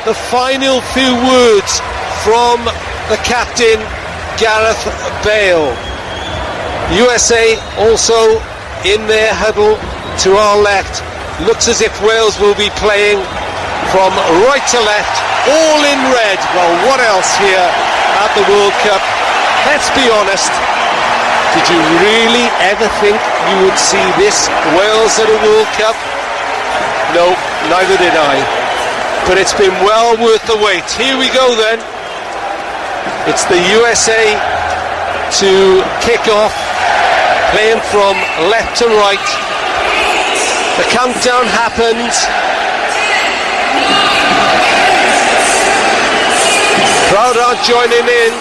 the final few words from the captain, Gareth Bale. USA also in their huddle to our left. Looks as if Wales will be playing from right to left, all in red. Well, what else here at the World Cup? Let's be honest, did you really ever think you would see this Wales at a World Cup? No, neither did I. But it's been well worth the wait. Here we go then. It's the USA to kick off, playing from left to right. The countdown happens. Crowd are joining in.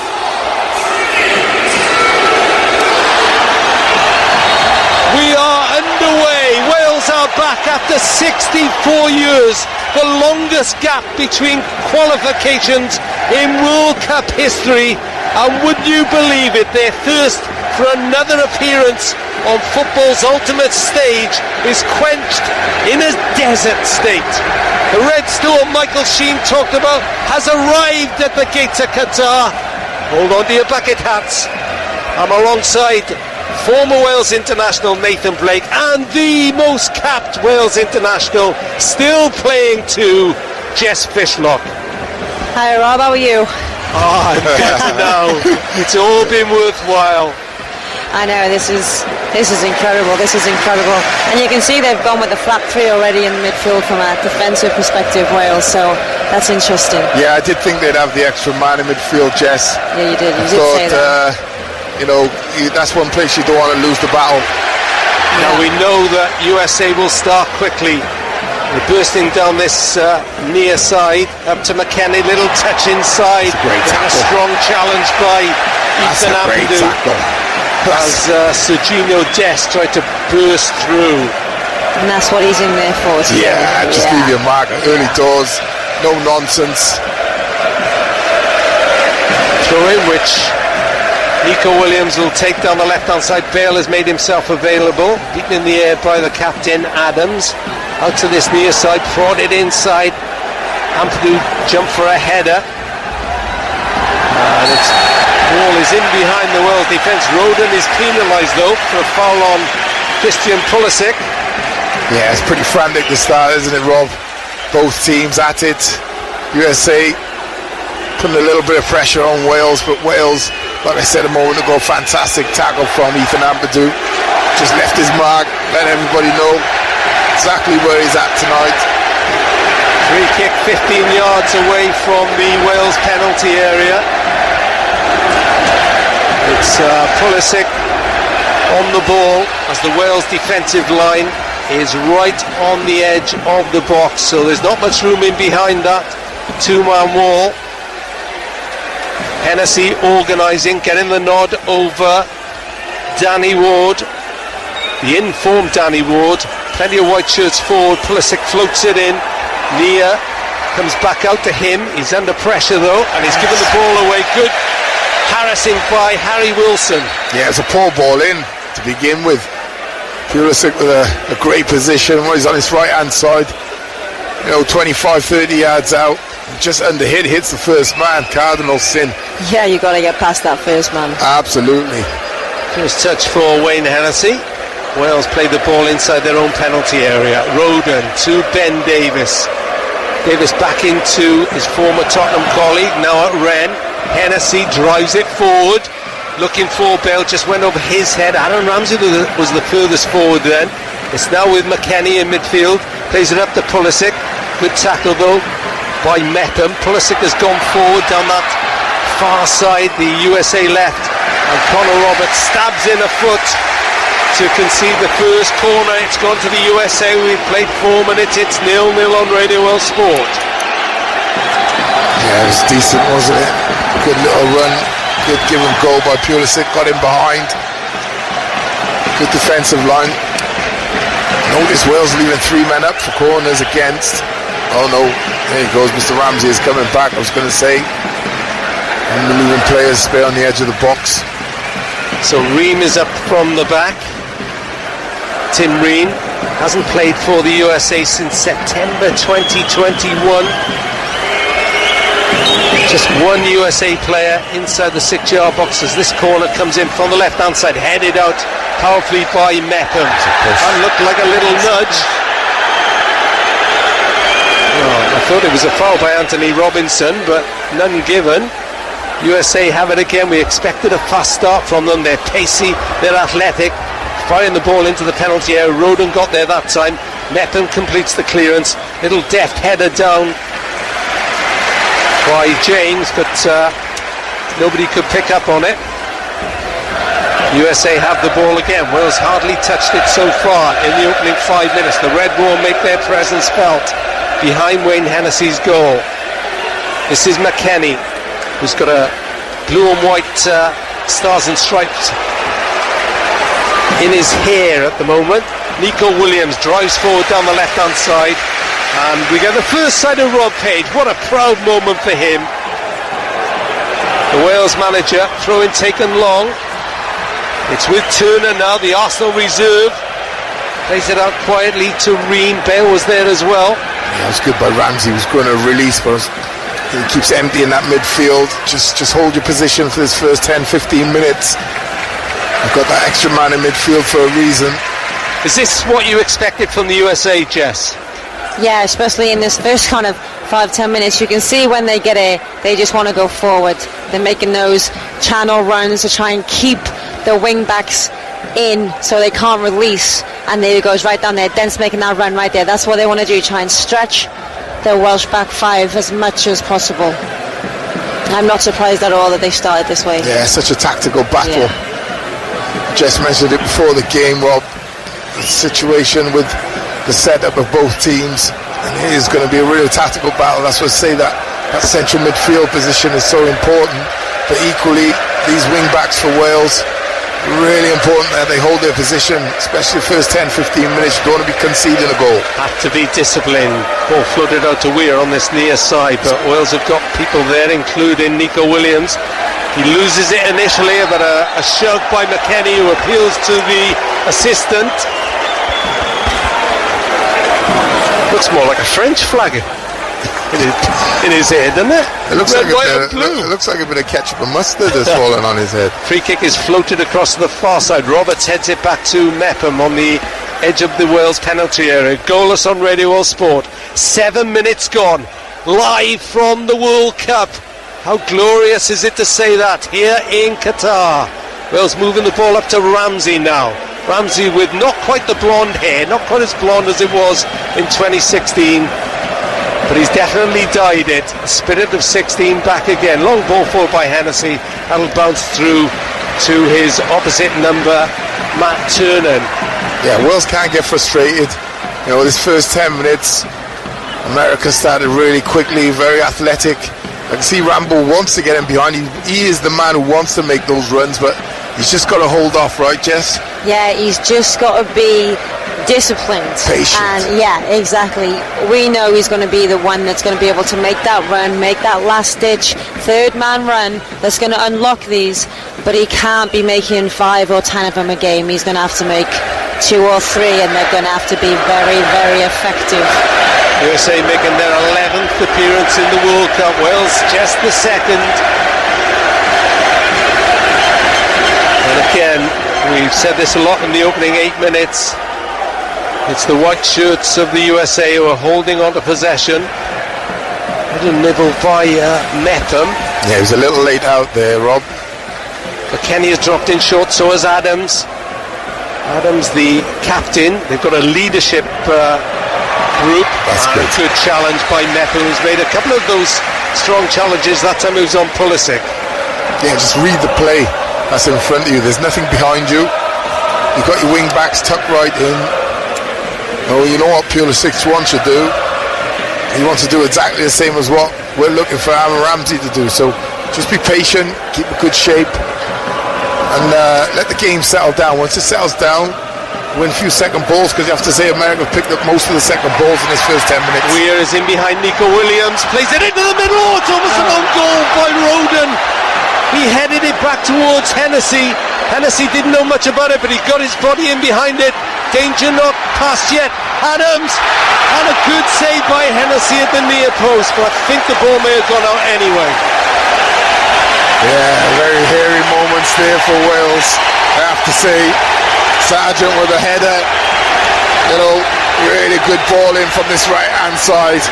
We are underway. Wales are back after 64 years, the longest gap between qualifications in World Cup history. And would you believe it, their thirst for another appearance on football's ultimate stage is quenched in a desert state. The red storm Michael Sheen talked about has arrived at the gates of Qatar. Hold on to your bucket hats. I'm alongside former Wales international Nathan Blake and the most capped Wales international still playing too, Jess Fishlock. Hi Rob, how are you? Oh, I'm better now. It's all been worthwhile. I know, this is incredible, and you can see they've gone with the flat three already in midfield from a defensive perspective, Wales, so that's interesting. Yeah, I did think they'd have the extra man in midfield, Jess. Yeah, you did say that. That's one place you don't want to lose the battle. Yeah. Now we know that USA will start quickly. They're bursting down this near side, up to McKennie, little touch inside. Great tackle. A strong challenge by Ethan Ampadu. As Serginho Dest tried to burst through. And that's what he's in there for. Just leave your mark early doors, no nonsense. Throw in which Nico Williams will take down the left hand side. Bale has made himself available, beaten in the air by the captain Adams. Out to this near side, prodded inside. Ampadu jump for a header. And it's ball is in behind the Wales defence. Roden is penalised though for a foul on Christian Pulisic. Yeah, it's pretty frantic to start, isn't it, Rob? Both teams at it. USA putting a little bit of pressure on Wales, but Wales, like I said a moment ago, fantastic tackle from Ethan Ampadu. Just left his mark, let everybody know exactly where he's at tonight. Free kick 15 yards away from the Wales penalty area. It's Pulisic on the ball as the Wales defensive line is right on the edge of the box, so there's not much room in behind that two-man wall. Hennessy organising, getting the nod over Danny Ward, the informed Danny Ward. Plenty of white shirts forward. Pulisic floats it in. Nia comes back out to him. He's under pressure though, and he's given the ball away. Good harassing by Harry Wilson. Yeah, it's a poor ball in to begin with. Pulisic with a great position. He's on his right hand side, 25-30 yards out, just under hits the first man. Cardinal sin. Yeah, you got to get past that first man. Absolutely. First touch for Wayne Hennessy. Wales played the ball inside their own penalty area. Roden to Ben Davis. Davis back into his former Tottenham colleague, now at Rennes. Hennessy drives it forward, looking for Bale, just went over his head. Aaron Ramsey was the furthest forward then. It's now with McKennie in midfield, plays it up to Pulisic. Good tackle though by Mepham. Pulisic has gone forward down that far side, the USA left, and Connor Roberts stabs in a foot to concede the first corner. It's gone to the USA. We've played 4 minutes. It's 0-0 on Radio World Sport. Yeah, it was decent, wasn't it? Good little run, good give and go by Pulisic, got him behind. Good defensive line. Notice Wales leaving 3 men up for corners against. Oh no, there he goes, Mr. Ramsey is coming back, I was going to say. And the leaving players stay on the edge of the box. So Ream is up from the back. Tim Ream hasn't played for the USA since September 2021. one USA player inside the 6-yard box as this corner comes in from the left-hand side, headed out powerfully by Mepham. That looked like a little nudge. I thought it was a foul by Anthony Robinson, but none given. USA have it again. We expected a fast start from them. They're pacey, they're athletic, firing the ball into the penalty area. Roden got there that time. Mepham completes the clearance. Little deft header down by James, but nobody could pick up on it. USA have the ball again. Wales hardly touched it so far in the opening 5 minutes. The Red Bull make their presence felt behind Wayne Hennessy's goal. This is McKennie, who's got a blue and white stars and stripes in his hair at the moment. Nico Williams drives forward down the left-hand side, and we get the first sight of Rob Page. What a proud moment for him. The Wales manager, throw-in taken long. It's with Turner now, the Arsenal reserve. Plays it out quietly to Reen. Bale was there as well. Yeah, it was good by Ramsey. He was going to release, but he keeps emptying that midfield. Just hold your position for this first 10-15 minutes. You've got that extra man in midfield for a reason. Is this what you expected from the USA, Jess? Yeah, especially in this first kind of 5-10 minutes. You can see when they get it, they just want to go forward. They're making those channel runs to try and keep the wing backs in so they can't release, and there it goes right down there. Dent's making that run right there. That's what they want to do, try and stretch the Welsh back five as much as possible. I'm not surprised at all that they started this way. Yeah, such a tactical battle. Yeah. Just mentioned it before the game, Rob. The situation with the setup of both teams, and it is going to be a real tactical battle. That's what I say, that central midfield position is so important, but equally these wing backs for Wales, really important that they hold their position, especially the first 10-15 minutes. You don't want to be conceding a goal. Have to be disciplined. Ball flooded out to Weir on this near side, but Wales have got people there, including Nico Williams. He loses it initially, but a shove by McKennie, who appeals to the assistant. Looks more like a French flag in his head, doesn't it? It looks Red, like white and blue. It looks like a bit of ketchup and mustard has fallen on his head. Free kick is floated across the far side. Roberts heads it back to Mepham on the edge of the Wales penalty area. Goalless on Radio World Sport. 7 minutes gone. Live from the World Cup. How glorious is it to say that here in Qatar. Wales moving the ball up to Ramsey now. Ramsey with not quite the blonde hair, not quite as blonde as it was in 2016, but he's definitely dyed it. Spirit of 16 back again. Long ball forward by Hennessy. That'll bounce through to his opposite number, Matt Turner. Yeah, Wales can't get frustrated. You know, this first 10 minutes, America started really quickly, very athletic. I can see Rambo wants to get him behind. He is the man who wants to make those runs, but he's just got to hold off, right, Jess? Yeah, he's just got to be disciplined. Patient. And yeah, exactly. We know he's going to be the one that's going to be able to make that run, make that last-ditch third-man run that's going to unlock these, but he can't be making 5 or 10 of them a game. He's going to have to make 2 or 3, and they're going to have to be very, very effective. USA making their 11th appearance in the World Cup. Wales just the second. And again, we've said this a lot in the opening 8 minutes. It's the white shirts of the USA who are holding on to possession. Little nibble by Mepham. Yeah, he was a little late out there, Rob. McKennie has dropped in short, so has Adams. Adams, the captain. They've got a leadership group. That's and good. A good challenge by Mepham, who's made a couple of those strong challenges. That time he was on Pulisic. Yeah, just read the play that's in front of you. There's nothing behind you. You've got your wing backs tucked right in. Oh, you know what Pulisic wants to do? He wants to do exactly the same as what we're looking for Aaron Ramsey to do. So just be patient, keep a good shape, and let the game settle down. Once it settles down, win a few second balls, because you have to say America picked up most of the second balls in this first 10 minutes. Weir is in behind Nico Williams, plays it into the middle. Oh, it's almost an own goal by Roden. He headed it back towards Hennessy. Hennessy didn't know much about it, but he got his body in behind it. Danger not past yet. Adams, and a good save by Hennessy at the near post, but I think the ball may have gone out anyway. Yeah, very hairy moments there for Wales. I have to say, Sargent with a header, you know, really good ball in from this right-hand side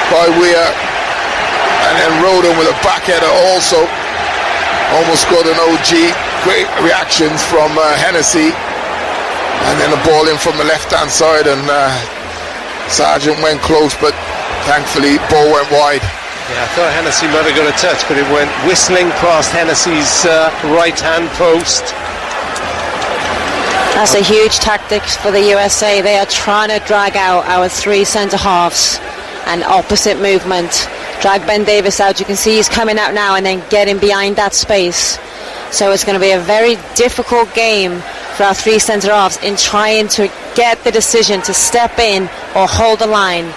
by Weir, and then Roden with a back header also, almost got an OG. Great reactions from Hennessy, and then the ball in from the left-hand side, and Sargent went close, but thankfully ball went wide. Yeah, I thought Hennessy might have got a touch, but it went whistling past Hennessy's right-hand post. That's a huge tactic for the USA. They are trying to drag out our three centre-halves and opposite movement. Drag Ben Davies out. You can see he's coming out now and then getting behind that space. So it's going to be a very difficult game for our three centre-halves in trying to get the decision to step in or hold the line.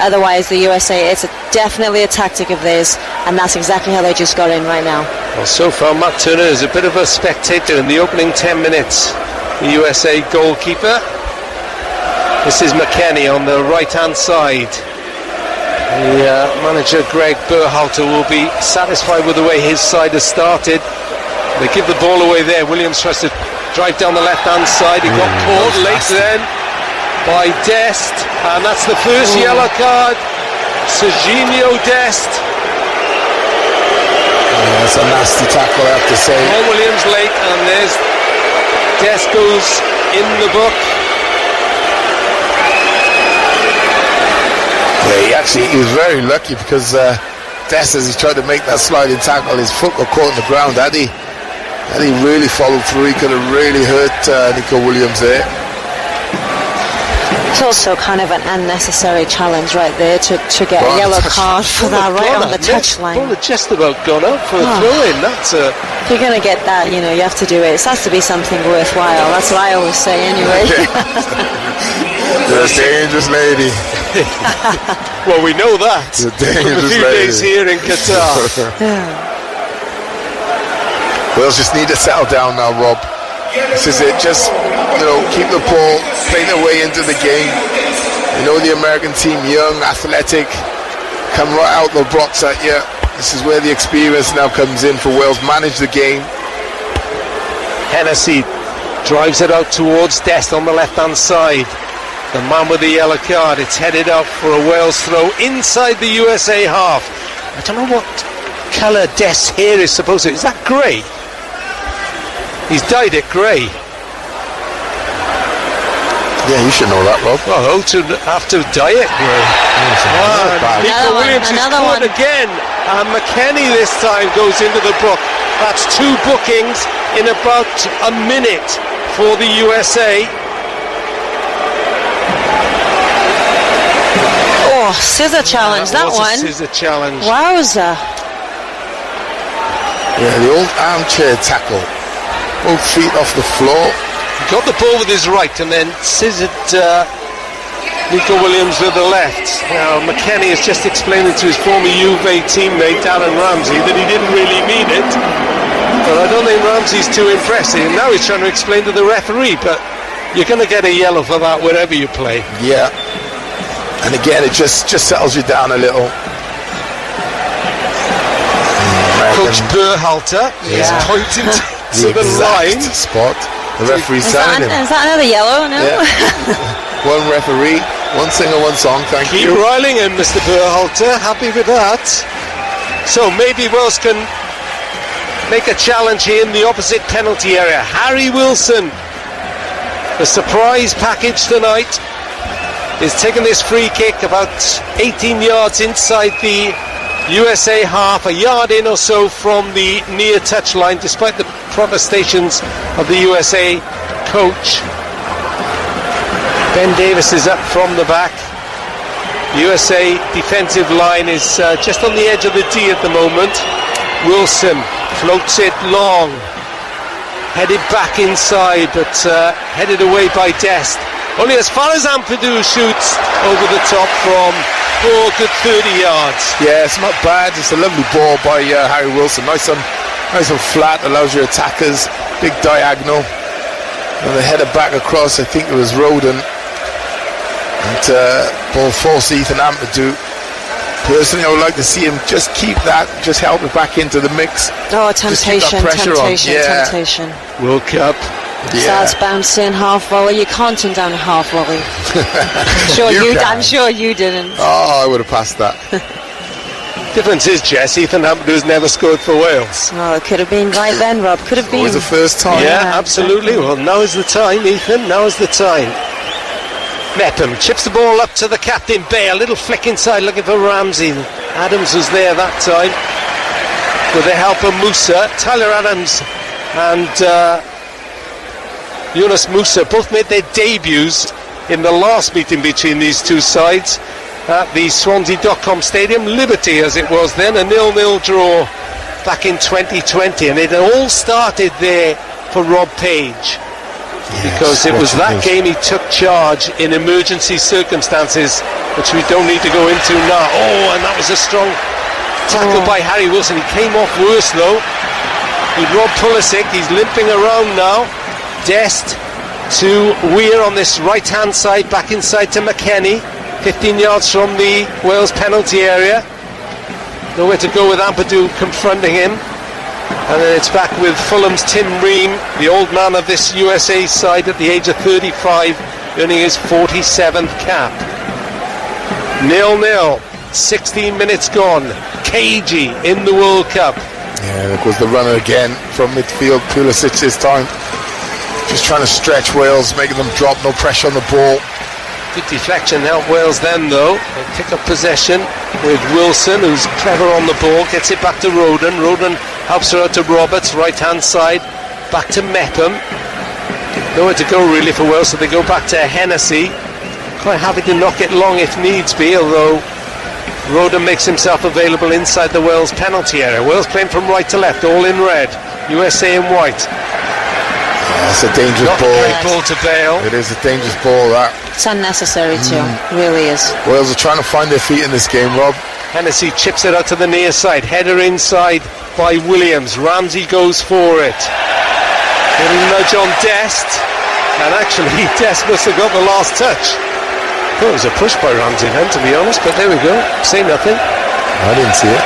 Otherwise, the USA, it's definitely a tactic of theirs, and that's exactly how they just got in right now. Well, so far, Matt Turner is a bit of a spectator in the opening 10 minutes. The USA goalkeeper. This is McKennie on the right-hand side. The manager, Greg Berhalter, will be satisfied with the way his side has started. They give the ball away there. Williams tries to drive down the left-hand side. He got caught late then by Dest, and that's the first yellow card. Serginho Dest. That's a nasty tackle, I have to say. Paul Williams late, and there's Dest goes in the book. Yeah, he was very lucky because Dest, as he tried to make that sliding tackle, his foot got caught in the ground. Had he really followed through, he could have really hurt Nico Williams there. It's also kind of an unnecessary challenge right there to get a yellow card for that right on the touchline. Ball had just about gone up for a throw-in. That's a... If you're going to get that, you know, you have to do it. It has to be something worthwhile. That's what I always say anyway. The dangerous lady. Well, we know that. The dangerous a few lady. days here in Qatar. Wales just need to settle down now, Rob. This is it. Just, you know, keep the ball, play their way into the game. You know the American team, young, athletic, come right out the blocks at you. This is where the experience now comes in for Wales. Manage the game. Hennessy drives it out towards Dest on the left-hand side. The man with the yellow card. It's headed out for a Wales throw inside the USA half. I don't know what colour Dest's hair is supposed to. Is that grey? He's dyed it grey. Yeah, you should know that, Rob. Well, to have to dye it grey. Nico Williams is caught again, and McKennie this time goes into the book. That's two bookings in about a minute for the USA. Oh, scissor challenge, that one. Scissor challenge. Wowza. Yeah, the old armchair tackle. Both feet off the floor. He got the ball with his right and then scissored Nico Williams with the left. Now, McKennie is just explaining to his former Juve teammate, Darren Ramsey, that he didn't really mean it. But I don't think Ramsey's too impressed. And now he's trying to explain to the referee, but you're going to get a yellow for that wherever you play. Yeah. And again, it just settles you down a little. Coach Berhalter is pointing to the line spot. The referee's telling him. Is that another yellow? No. Yeah. One referee, one singer, one song. Thank you. Keep riling in, Mr. Berhalter. Happy with that. So maybe Wales can make a challenge here in the opposite penalty area. Harry Wilson, the surprise package tonight, is taking this free kick about 18 yards inside the USA half, a yard in or so from the near touchline, despite the protestations of the USA coach. Ben Davies is up from the back. USA defensive line is just on the edge of the D at the moment. Wilson floats it long, headed back inside, but headed away by Dest. Only as far as Ampadu shoots over the top from good 30 yards. Yeah, it's not bad. It's a lovely ball by Harry Wilson. Nice and flat, allows your attackers. Big diagonal. And they headed back across. I think it was Roden. And ball forced Ethan Ampadu. Personally, I would like to see him just keep that, just help it back into the mix. Oh, Just keep that temptation, pressure on. temptation, Yeah. temptation. World Cup. Yeah. Starts bouncing half volley. You can't turn down a half volley. I'm sure you didn't. Oh, I would have passed that. Difference is, Jess, Ethan Ampadu never scored for Wales. Oh, it could have been right then, Rob. Could have It been. was the first time. Yeah, absolutely. Well, now is the time, Ethan. Now is the time. Mepham chips the ball up to the captain, Bale. Little flick inside looking for Ramsey. Adams was there that time with the help of Musa. Tyler Adams and Yunus Musa both made their debuts in the last meeting between these two sides at the Swansea.com Stadium. Liberty, as it was then, a 0-0 draw back in 2020, and it all started there for Rob Page. Because it was that game he took charge in emergency circumstances, which we don't need to go into now. Oh, and that was a strong tackle by Harry Wilson. He came off worse though. With Rob Pulisic, he's limping around now. Dest to Weir on this right hand side, back inside to McKennie, 15 yards from the Wales penalty area. Nowhere to go with Ampadu confronting him. And then it's back with Fulham's Tim Ream, the old man of this USA side at the age of 35, earning his 47th cap. 0-0, 16 minutes gone. Cagey in the World Cup. Yeah, there goes the runner again from midfield. Pulisic this time. Just trying to stretch Wales, making them drop, no pressure on the ball. Good deflection helped Wales then though. They pick up possession with Wilson, who's clever on the ball, gets it back to Roden. Roden helps her out to Roberts, right hand side, back to Mepham. Nowhere to go really for Wales, so they go back to Hennessy. Quite happy to knock it long if needs be, although Roden makes himself available inside the Wales penalty area. Wales playing from right to left, all in red. USA in white. It's a dangerous Not a ball. great ball to Bale. It is a dangerous ball, that. It's unnecessary too. Really is. Wales are trying to find their feet in this game, Rob. Hennessy chips it out to the near side. Header inside by Williams. Ramsey goes for it. Little nudge on Dest. And actually, Dest must have got the last touch. Thought it was a push by Ramsey then, to be honest, but there we go. Say nothing. I didn't see it.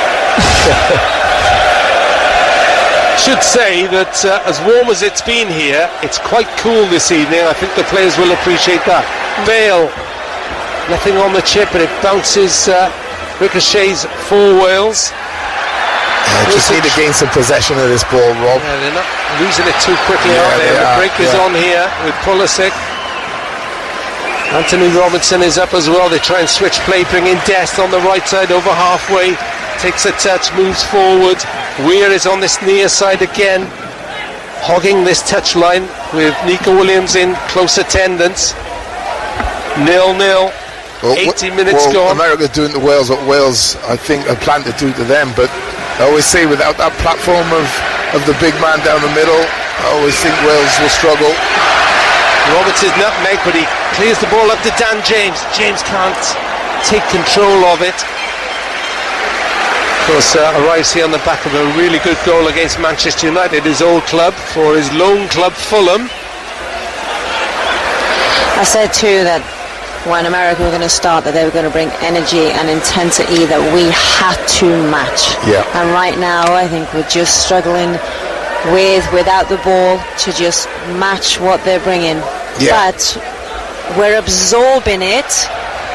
Should say that as warm as it's been here, it's quite cool this evening. I think the players will appreciate that. Bale, nothing on the chip, but it bounces, ricochets for Wales. Just need to gain some possession of this ball, Rob. Yeah, they're not losing it too quickly, Yeah, are they? they The are, break is yeah. on here with Pulisic. Anthony Robinson is up as well. They try and switch play, bring in Dest on the right side over halfway. Takes a touch, moves forward. Weir is on this near side again, hogging this touchline with Nico Williams in close attendance. 0-0. 80 minutes gone. America's doing to Wales what Wales, I think, are planned to do to them. But I always say, without that platform of the big man down the middle, I always think Wales will struggle. Roberts is nutmeg, but he clears the ball up to Dan James. James can't take control of it. Of course, arrives here on the back of a really good goal against Manchester United, his old club, for his lone club Fulham. I said too that when America were going to start, that they were going to bring energy and intensity that we had to match. Yeah. And right now, I think we're just struggling without the ball to just match what they're bringing. Yeah. But we're absorbing it.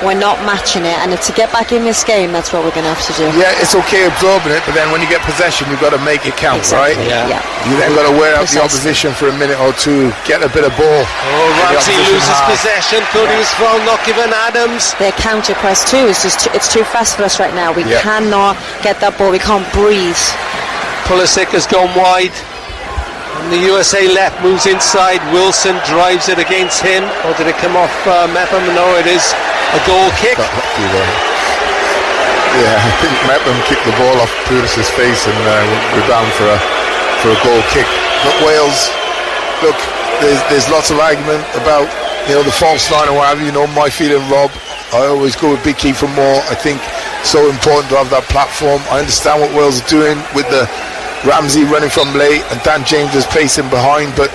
We're not matching it, and to get back in this game, that's what we're going to have to do. Yeah, it's okay absorbing it, but then when you get possession, you've got to make it count, Exactly. right? Yeah. You then got to wear out the Precisely. opposition for a minute or two, get a bit of ball. Oh, The Ramsey opposition loses half. possession. Thought he was foul, not given Adams. Their counter press too is just it's too fast for us right now. We Yeah. cannot get that ball. We can't breathe. Pulisic has gone wide. And the USA left, moves inside. Wilson drives it against him. Or did it come off Mepham? No, it is a goal kick. Got lucky there. Yeah, I think Mepham kicked the ball off Pulisic's face, and we're down for a goal kick. But Wales, look, there's lots of argument about the false line or whatever. My feeling, Rob. I always go with Big Key for more. I think so important to have that platform. I understand what Wales are doing with the Ramsey running from late and Dan James is pacing behind, but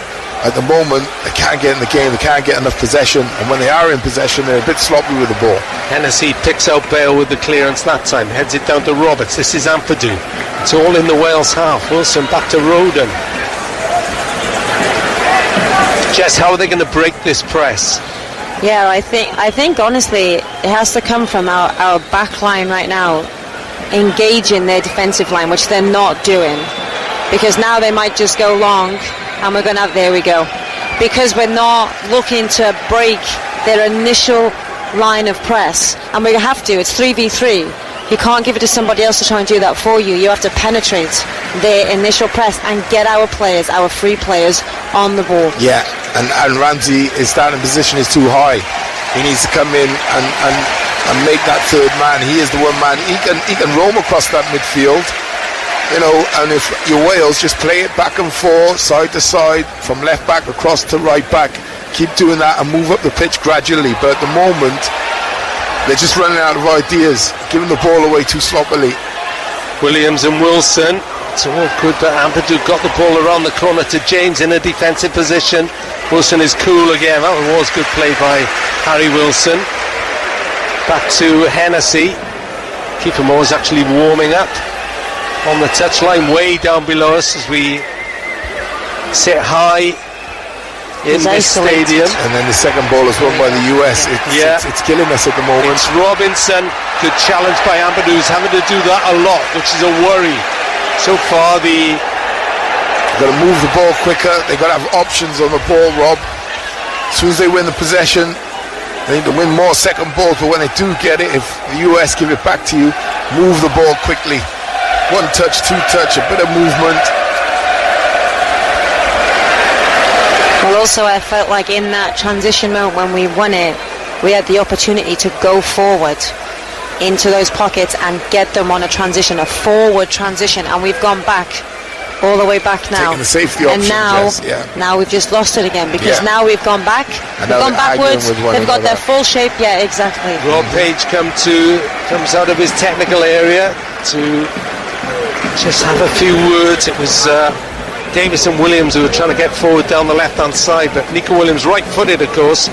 at the moment, they can't get in the game, they can't get enough possession, and when they are in possession, they're a bit sloppy with the ball. Hennessy picks out Bale with the clearance that time, heads it down to Roberts. This is Ampadu. It's all in the Wales half. Wilson back to Roden. Jess, how are they going to break this press? Yeah, I think honestly it has to come from our back line right now, engaging their defensive line, which they're not doing, because now they might just go long and we're going to have, there we go, because we're not looking to break their initial line of press, and we have to. It's 3v3. You can't give it to somebody else to try and do that for you. You have to penetrate their initial press and get our players, our free players, on the ball. Yeah, and Ramsey, his starting position is too high. He needs to come in and make that third man. He is the one man. He can roam across that midfield, you know, and if you're Wales, just play it back and forth, side to side, from left back across to right back. Keep doing that and move up the pitch gradually. But at the moment, they're just running out of ideas, giving the ball away too sloppily. Williams and Wilson, it's all good, but Ampadu got the ball around the corner to James in a defensive position. Wilson is cool again. That was good play by Harry Wilson. Back to Hennessy. Keeper Moore is actually warming up on the touchline, way down below us as we sit high in this stadium. And then the second ball is won by the US. It's killing us at the moment. It's Robinson. Good challenge by Ampadu, who's having to do that a lot, which is a worry. So far, they've got to move the ball quicker. They've got to have options on the ball, Rob. As soon as they win the possession, they need to win more second balls, but when they do get it, if the US give it back to you, move the ball quickly. One touch, two touch, a bit of movement. Well, also I felt like in that transition moment when we won it, we had the opportunity to go forward into those pockets and get them on a transition, a forward transition, and we've gone back, all the way back now. Taking the safety option, now we've just lost it again, because now we've gone back, we've gone backwards, they've got their full shape, exactly. Rob Page comes out of his technical area to just have a few words. It was Davis and Williams who were trying to get forward down the left hand side, but Nico Williams, right footed of course,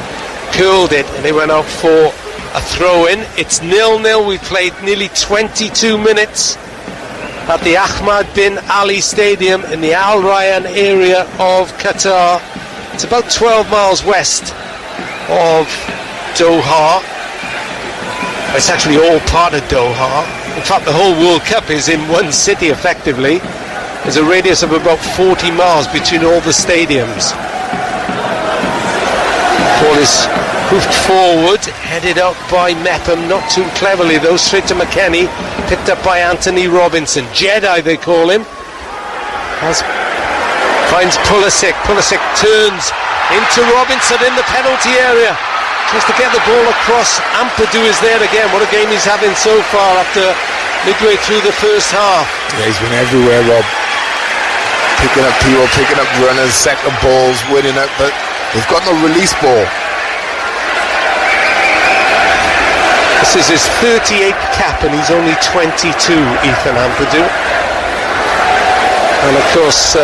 curled it and they went out for a throw in. It's 0-0. We played nearly 22 minutes at the Ahmad bin Ali Stadium in the Al Rayyan area of Qatar. It's about 12 miles west of Doha. It's actually all part of Doha. In fact, the whole World Cup is in one city effectively. There's a radius of about 40 miles between all the stadiums. Ball is hoofed forward, headed out by Mepham, not too cleverly though, straight to McKennie, picked up by Anthony Robinson. Jedi they call him. Finds Pulisic. Pulisic turns into Robinson in the penalty area. Tries to get the ball across. Ampadu is there again. What a game he's having so far after midway through the first half. Yeah, he's been everywhere, Rob. Picking up people, picking up runners, second balls, winning it, but they've got no release ball. This is his 38th cap and he's only 22, Ethan Ampadu. And of course,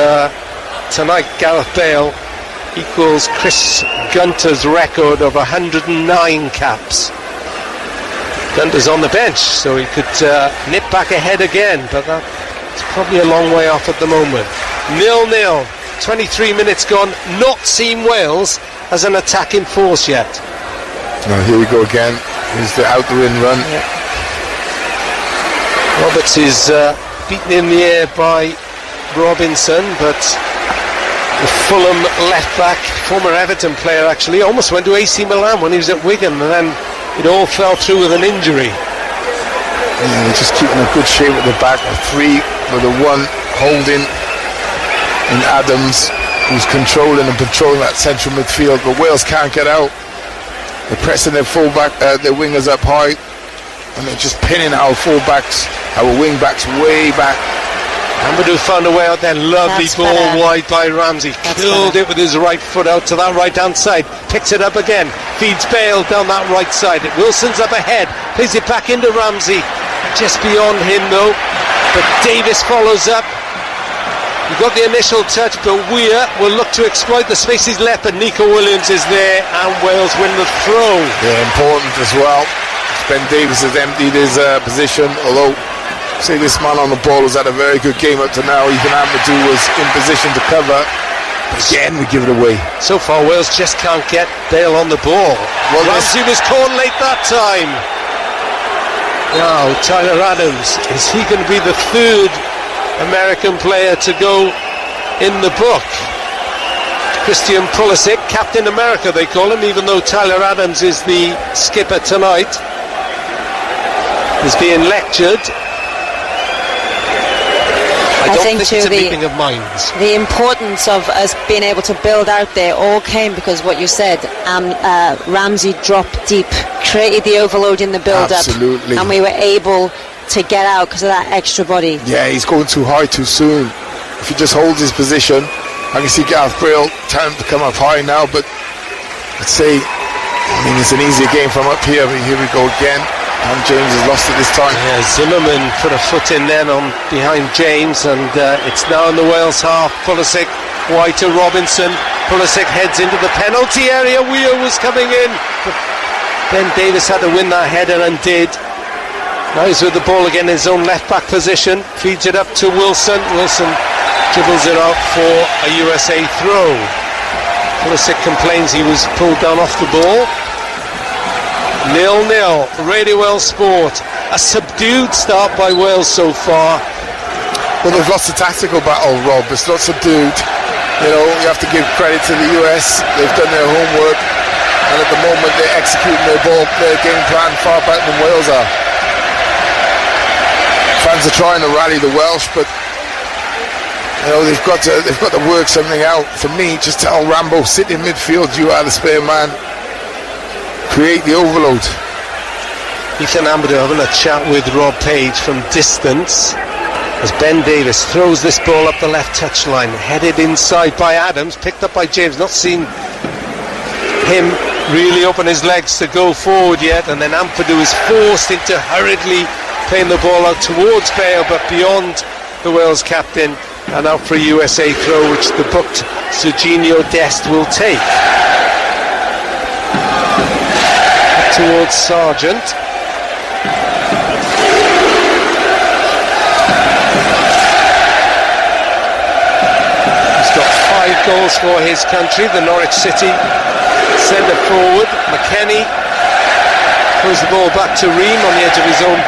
tonight Gareth Bale equals Chris Gunter's record of 109 caps. Gunter's on the bench, so he could nip back ahead again, but that's probably a long way off at the moment. 0-0, 23 minutes gone, not seen Wales as an attacking force yet. Now here we go again. Here's the out the in run. Yeah. Roberts is beaten in the air by Robinson, but the Fulham left back, former Everton player actually, almost went to AC Milan when he was at Wigan, and then it all fell through with an injury. Yeah, they're just keeping a good shape at the back. A three with a one holding in Adams, who's controlling that central midfield, but Wales can't get out. They're pressing their fullback, their wingers up high, and they're just pinning our fullbacks, our wing backs way back. Ampadu found a way out there. Lovely ball wide by Ramsey. Killed it with his right foot out to that right hand side. Picks it up again. Feeds Bale down that right side. Wilson's up ahead. Plays it back into Ramsey. Just beyond him though. But Davis follows up. He got the initial touch, but Weir will look to exploit the spaces left, but Nico Williams is there, and Wales win the throw. Yeah, important as well. Ben Davies has emptied his position, although say this man on the ball has had a very good game up to now. Ethan Ampadu was in position to cover. Again, we give it away. So far, Wales just can't get Bale on the ball. Well, Ramsey was caught late that time. Now, Tyler Adams, is he going to be the third American player to go in the book? Christian Pulisic, Captain America they call him, even though Tyler Adams is the skipper tonight. He's being lectured. I don't think it's a meeting of minds. The importance of us being able to build out there all came because what you said, Ramsey dropped deep, created the overload in the build-up. Absolutely. And we were able to get out because of that extra body. Yeah, he's going too high too soon. If he just holds his position, I can see Gareth Bale time to come up high now, but let's say, it's an easier game from up here, but here we go again. And James has lost it this time. Yeah, Zimmerman put a foot in then on behind James, and it's now in the Wales half. Pulisic wide to Robinson. Pulisic heads into the penalty area. Weir was coming in, but Ben Davies had to win that header and did. Now he's with the ball again in his own left back position. Feeds it up to Wilson. Wilson dribbles it out for a USA throw. Pulisic complains he was pulled down off the ball. 0-0, Radio Wales Sport. A subdued start by Wales so far. Well, they've lost the tactical battle, Rob. It's not subdued. You have to give credit to the US. They've done their homework, and at the moment they're executing their game plan far better than Wales are. Fans are trying to rally the Welsh, but they've got to work something out. For me, just tell Rambo, sit in midfield. You are the spare man. Create the overload. Ethan Ampadu having a chat with Rob Page from distance as Ben Davies throws this ball up the left touchline, headed inside by Adams, picked up by James. Not seen him really open his legs to go forward yet, and then Ampadu is forced into hurriedly playing the ball out towards Bale, but beyond the Wales captain, and out for a USA throw, which the booked Serginho Dest will take. Towards Sargent. He's got 5 goals for his country. The Norwich City centre forward McKennie throws the ball back to Ream on the edge of his own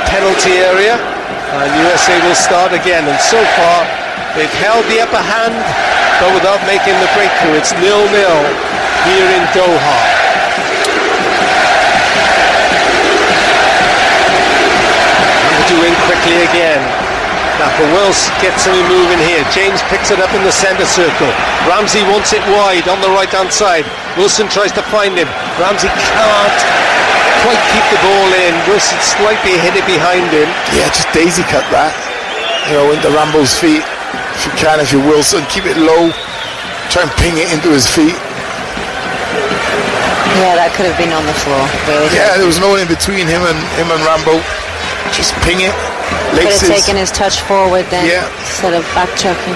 penalty area, and USA will start again. And so far they've held the upper hand, but without making the breakthrough. It's 0-0 here in Doha. Doing quickly again. Now for Wales gets something moving here. James picks it up in the centre circle. Ramsey wants it wide on the right hand side. Wilson tries to find him. Ramsey can't quite keep the ball in. Wilson slightly hit it behind him. Yeah, just daisy cut that. Into Rambo's feet. If you can, if you're Wilson, keep it low. Try and ping it into his feet. Yeah, that could have been on the floor, really. Yeah, there was no in between him and Rambo. Just ping it. Could have taken his touch forward then, instead of backtracking.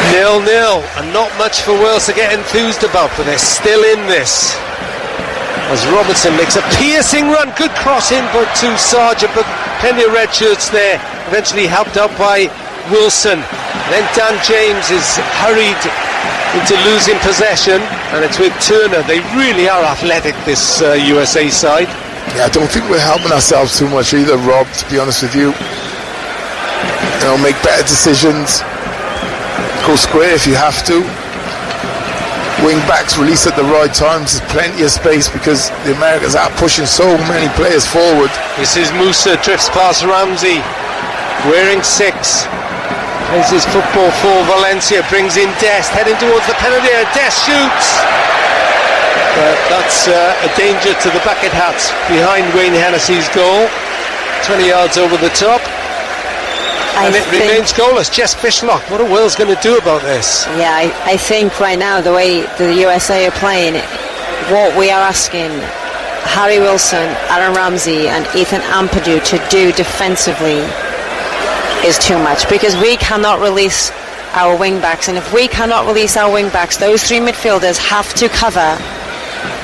0-0, and not much for Wales to get enthused about, but they're still in this. As Robertson makes a piercing run, good cross in but to Sargent, but plenty of red shirts there, eventually helped out by Wilson. Then Dan James is hurried into losing possession, and it's with Turner. They really are athletic, this USA side. Yeah, I don't think we're helping ourselves too much either, Rob, to be honest with you. Make better decisions, go square if you have to. Wing backs release at the right times. There's plenty of space because the Americans are pushing so many players forward. This is Musa, drifts past Ramsey, wearing 6. Plays his football for Valencia, brings in Dest, heading towards the penalty area. Dest shoots! But that's a danger to the bucket hats behind Wayne Hennessy's goal. 20 yards over the top. And it remains goalless. Jess Fishlock, what are Wales going to do about this? Yeah, I think right now, the way the USA are playing, what we are asking Harry Wilson, Aaron Ramsey and Ethan Ampadu to do defensively is too much, because we cannot release our wing backs, and if we cannot release our wing backs, those three midfielders have to cover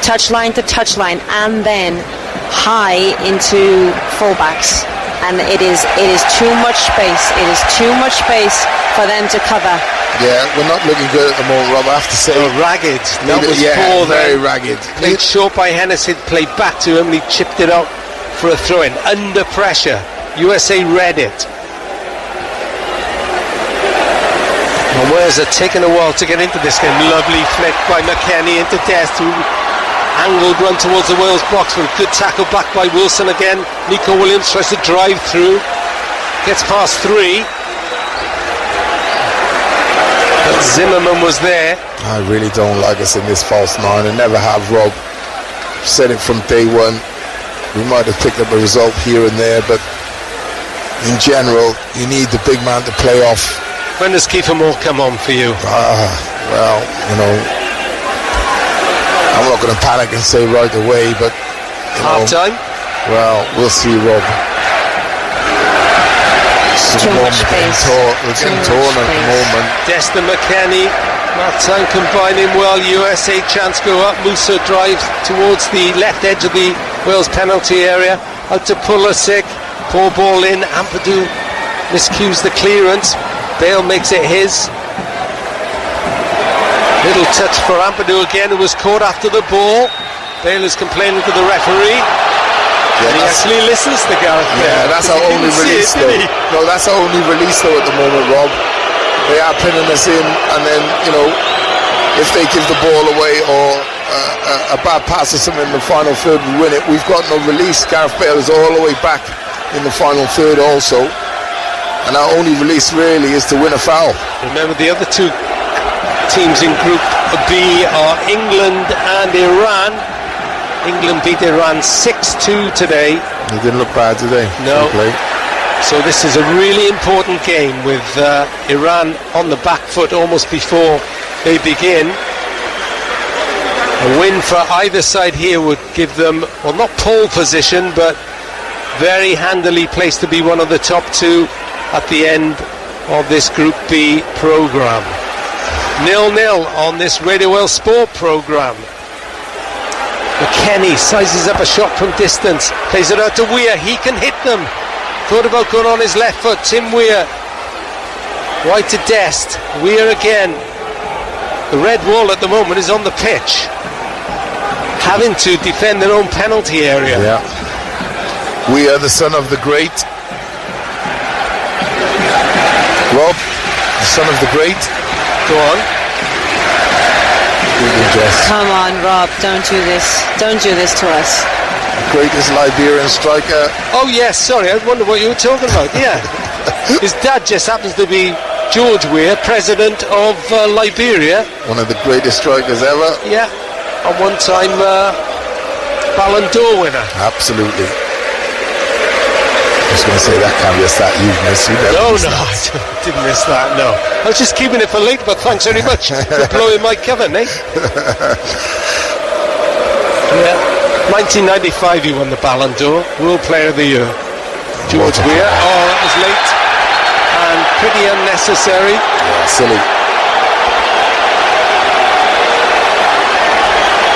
touchline to touchline and then high into fullbacks, and it is too much space. It is too much space for them to cover. Yeah, we're not looking good at the moment, Rob, I have to say. Ragged. That was poor. Very ragged. Played short by Hennessy, played back to him, and he chipped it out for a throw-in. Under pressure. USA read it. And Wales are taking a while to get into this game. Lovely flick by McKennie into Dest, who angled run towards the Wales box, but a good tackle back by Wilson again. Nico Williams tries to drive through, gets past three, but Zimmerman was there. I really don't like us in this false nine. I never have, Rob. Said it from day one. We might have picked up a result here and there, but in general, you need the big man to play off. When does Kiefer Moore come on for you? Well, you know, I'm not going to panic and say right away, but half time. Well, we'll see, Rob. Too much space. We're getting torn at the moment. Destin McKennie, that time combining well. USA chance go up. Musa drives towards the left edge of the Wales penalty area. Out to Pulisic. Poor ball in. Ampadu miscues the clearance. Bale makes it his. Little touch for Ampadu again, who was caught after the ball. Bale is complaining to the referee. And he actually listens to Gareth Bale. Yeah, that's our only release though. No, that's our only release though at the moment, Rob. They are pinning us in, and then, you know, if they give the ball away or a bad pass or something in the final third, we win it. We've got no release. Gareth Bale is all the way back in the final third also. And our only release really is to win a foul. Remember, the other two teams in Group B are England and Iran. England beat Iran 6-2 today. They didn't look bad today. No. So this is a really important game with Iran on the back foot almost before they begin. A win for either side here would give them, well, not pole position, but very handily placed to be one of the top two at the end of this Group B programme. 0-0 on this Radio Wales Sport programme. McKennie sizes up a shot from distance, plays it out to Weir. He can hit them. Thought about going on his left foot. Tim Weir wide to Dest. Weir again. The red wall at the moment is on the pitch, having to defend their own penalty area. Yeah. We are the son of the great Rob, the son of the great. Go on. Come on, Rob, don't do this. Don't do this to us. The greatest Liberian striker. Oh yes, sorry, I wonder what you were talking about. Yeah. His dad just happens to be George Weir, president of Liberia. One of the greatest strikers ever. Yeah. And one time Ballon d'Or winner. Absolutely. I was going to say that caveat that you've missed. No, I didn't miss that, no. I was just keeping it for later, but thanks very much for blowing my cover, Nate. Yeah, 1995 he won the Ballon d'Or, World Player of the Year. George Weir. Oh, that was late and pretty unnecessary. Yeah, silly.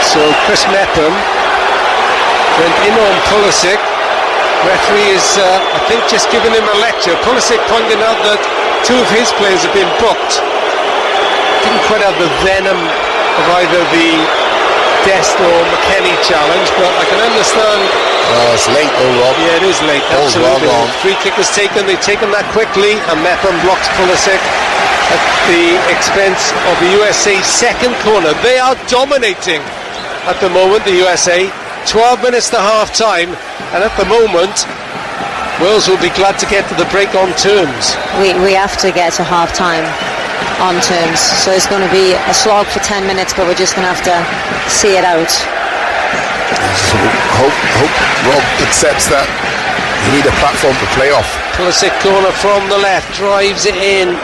So Chris Mepham went in on Pulisic. Referee is, I think, just giving him a lecture. Pulisic pointing out that two of his players have been booked. Didn't quite have the venom of either the Dest or McKennie challenge, but I can understand. Oh, it's late though, Rob. Yeah, it is late, absolutely. Well, free kick was taken, they've taken that quickly, and Mepham blocks Pulisic at the expense of the USA's second corner. They are dominating at the moment, the USA. 12 minutes to half time, and at the moment Wales will be glad to get to the break on terms. We have to get to half time on terms, so it's going to be a slog for 10 minutes, but we're just going to have to see it out. So hope Rob accepts that you need a platform to play off. Pulisic corner from the left, drives it in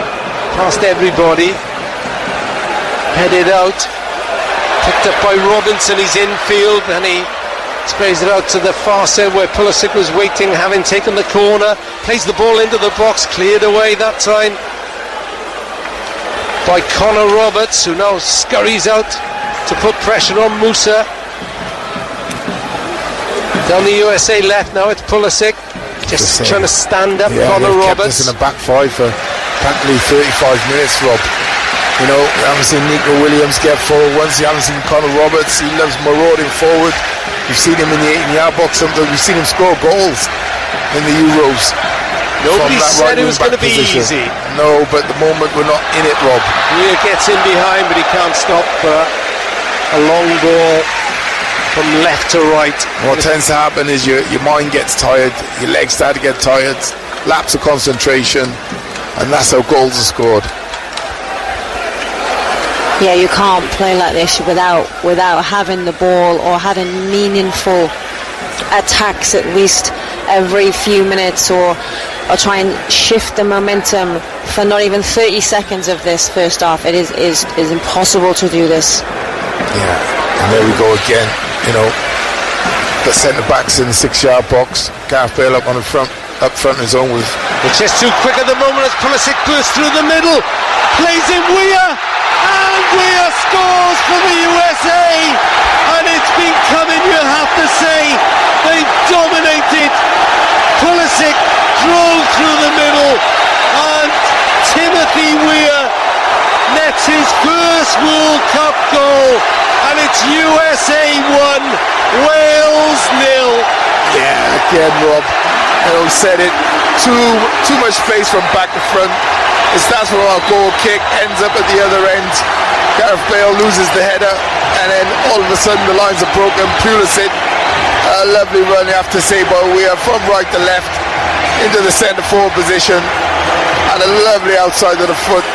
past everybody, headed out, picked up by Robinson. He's infield and he sprays it out to the far side where Pulisic was waiting, having taken the corner, plays the ball into the box, cleared away that time by Connor Roberts, who now scurries out to put pressure on Musa. Down the USA left now, it's Pulisic just trying to stand up. Connor Roberts kept us in the back five for practically 35 minutes, Rob. You know, we haven't seen Nico Williams get forward once. You haven't seen Connor Roberts. He loves marauding forward. We've seen him in the 18-yard box. Sometimes we've seen him score goals in the Euros. Nobody said it was going to be easy. No, but at the moment we're not in it, Rob. Weir gets in behind, but he can't stop a long ball from left to right. What tends to happen is your mind gets tired, your legs start to get tired, lapse of concentration, and that's how goals are scored. Yeah, you can't play like this without having the ball or having meaningful attacks at least every few minutes, or try and shift the momentum for not even 30 seconds of this first half. It is impossible to do this. Yeah, and there we go again. You know, the centre backs in the 6-yard box. Gareth Bale up front in his own with. It's just too quick at the moment as Pulisic bursts through the middle, plays in Weir. And Weir scores for the USA, and it's been coming, you have to say. They've dominated. Pulisic drove through the middle, and Timothy Weir nets his first World Cup goal, and it's USA 1, Wales 0. Yeah, again, Rob, you know, said it. Too much space from back to front. It starts from our goal kick, ends up at the other end. Gareth Bale loses the header, and then all of a sudden the lines are broken. Pulisic, a lovely run, you have to say, but we are from right to left into the centre forward position, and a lovely outside of the foot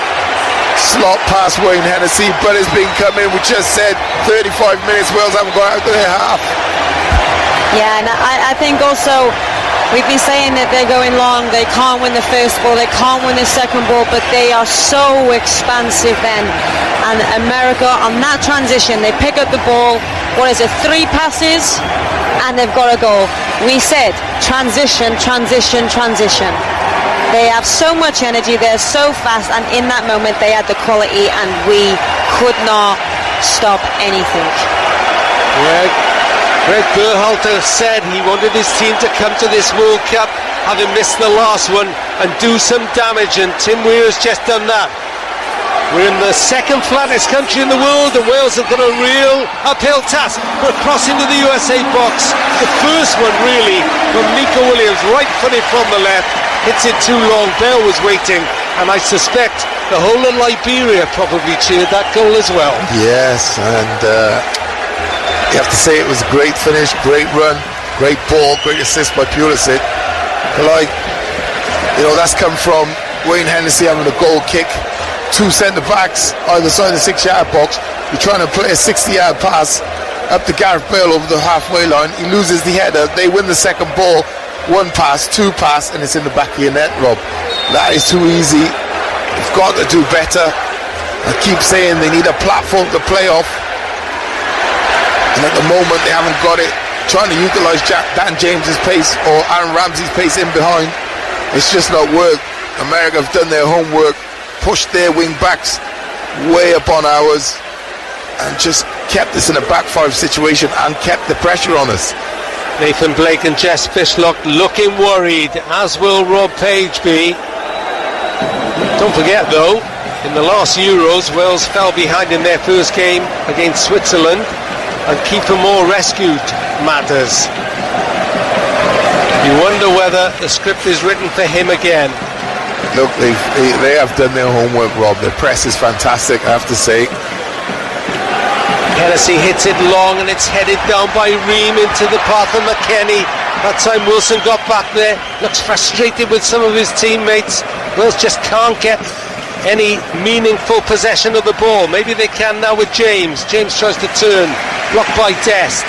slot past Wayne Hennessy. But it's been coming. We just said 35 minutes. Wales haven't gone out to their half. Yeah, and I think also we've been saying that they're going long, they can't win the first ball, they can't win the second ball, but they are so expansive then. And America, on that transition, they pick up the ball, 3 passes, and they've got a goal. We said, transition. They have so much energy, they're so fast, and in that moment they had the quality, and we could not stop anything. Yeah. Greg Berhalter said he wanted his team to come to this World Cup having missed the last one and do some damage, and Tim Weir has just done that. We're in the second flattest country in the world, and Wales have got a real uphill task for crossing to the USA box. The first one really from Nico Williams, right footed from the left, hits it too long. Bale was waiting, and I suspect the whole of Liberia probably cheered that goal as well. Yes, and you have to say it was a great finish, great run, great ball, great assist by Pulisic. Like, you know, that's come from Wayne Hennessy having a goal kick, 2 centre backs either side of the 6-yard box. You're trying to play a 60-yard pass up to Gareth Bale over the halfway line. He loses the header. They win the second ball. 1 pass, 2 pass, and it's in the back of your net, Rob. That is too easy. You've got to do better. I keep saying they need a platform to play off, and at the moment they haven't got it. Trying to utilise Dan James's pace or Aaron Ramsey's pace in behind, it's just not worked. America have done their homework, pushed their wing backs way up on ours, and just kept us in a back 5 situation and kept the pressure on us. Nathan Blake and Jess Fishlock looking worried, as will Rob Page be. Don't forget though, in the last Euros, Wales fell behind in their first game against Switzerland, and Kiefer Moore rescued matters. You wonder whether the script is written for him again. Look, they have done their homework, Rob. Their press is fantastic, I have to say. Hennessy hits it long, and it's headed down by Ream into the path of McKennie. That time Wilson got back there, looks frustrated with some of his teammates. Wales just can't get any meaningful possession of the ball. Maybe they can now with James. James tries to turn, blocked by Dest.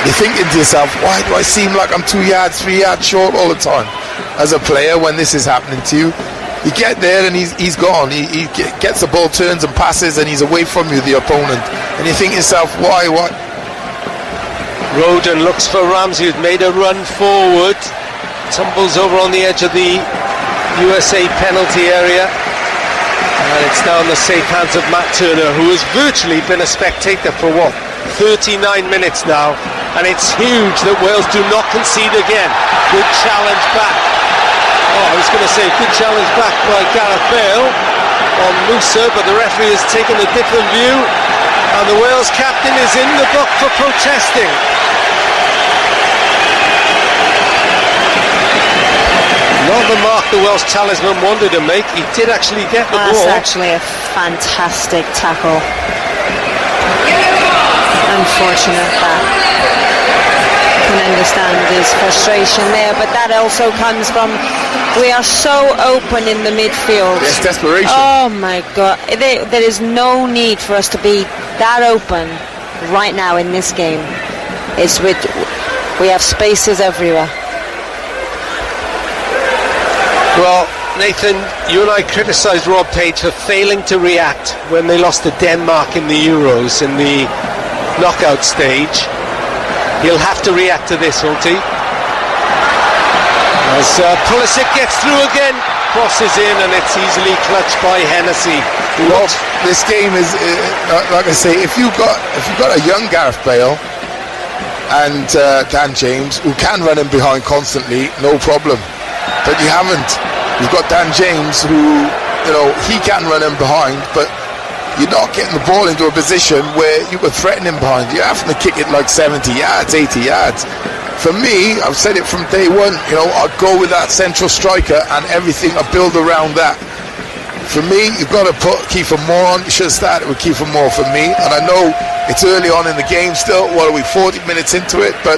You're thinking to yourself, why do I seem like I'm 2 yards, 3 yards short all the time as a player when this is happening to you? You get there and he's gone. He gets the ball, turns and passes, and he's away from you, the opponent. And you think to yourself, why? Roden looks for Ramsey, who's made a run forward. Tumbles over on the edge of the USA penalty area. And it's now in the safe hands of Matt Turner, who has virtually been a spectator for 39 minutes now. And it's huge that Wales do not concede again. Good challenge back. I was going to say good challenge back by Gareth Bale on Musa, but the referee has taken a different view. And the Wales captain is in the book for protesting. Not the mark the Welsh talisman wanted to make. He did actually get the ball. That's actually a fantastic tackle. Unfortunate that. Can understand his frustration there, but that also comes from we are so open in the midfield. It's desperation. Oh my God, there is no need for us to be that open right now in this game. We have spaces everywhere. Well, Nathan, you and I criticised Rob Page for failing to react when they lost to Denmark in the Euros in the knockout stage. He'll have to react to this, won't he? As Pulisic gets through again, crosses in, and it's easily clutched by Hennessy. Well, this game is, like I say, if you've got a young Gareth Bale and Dan James who can run in behind constantly, no problem. But you haven't. You've got Dan James who, he can run in behind, but you're not getting the ball into a position where you can threaten him behind. You're having to kick it like 70 yards, 80 yards. For me, I've said it from day one, I'd go with that central striker and everything, I build around that. For me, you've got to put Kiefer Moore on. You should have started with Kiefer Moore for me. And I know it's early on in the game still. What are we, 40 minutes into it? But,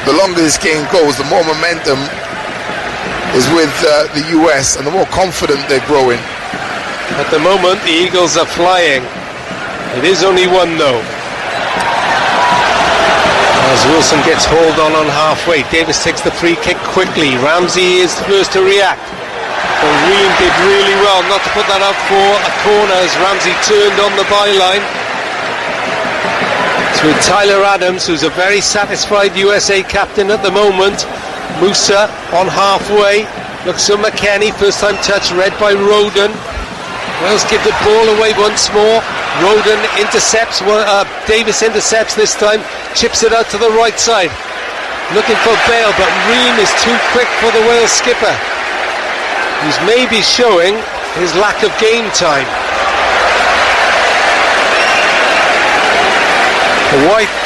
the longer this game goes, the more momentum is with the US and the more confident they're growing. At the moment, the Eagles are flying. It is only one, though. As Wilson gets hauled on halfway, Davis takes the free kick quickly. Ramsey is the first to react. But Ream did really well not to put that up for a corner as Ramsey turned on the byline. It's with Tyler Adams, who's a very satisfied USA captain at the moment. Musa on halfway. Looks for McKennie, first time touch, read by Roden. Wales give the ball away once more. Roden intercepts, Davis intercepts this time, chips it out to the right side. Looking for Bale, but Ream is too quick for the Wales skipper, who's maybe showing his lack of game time. The white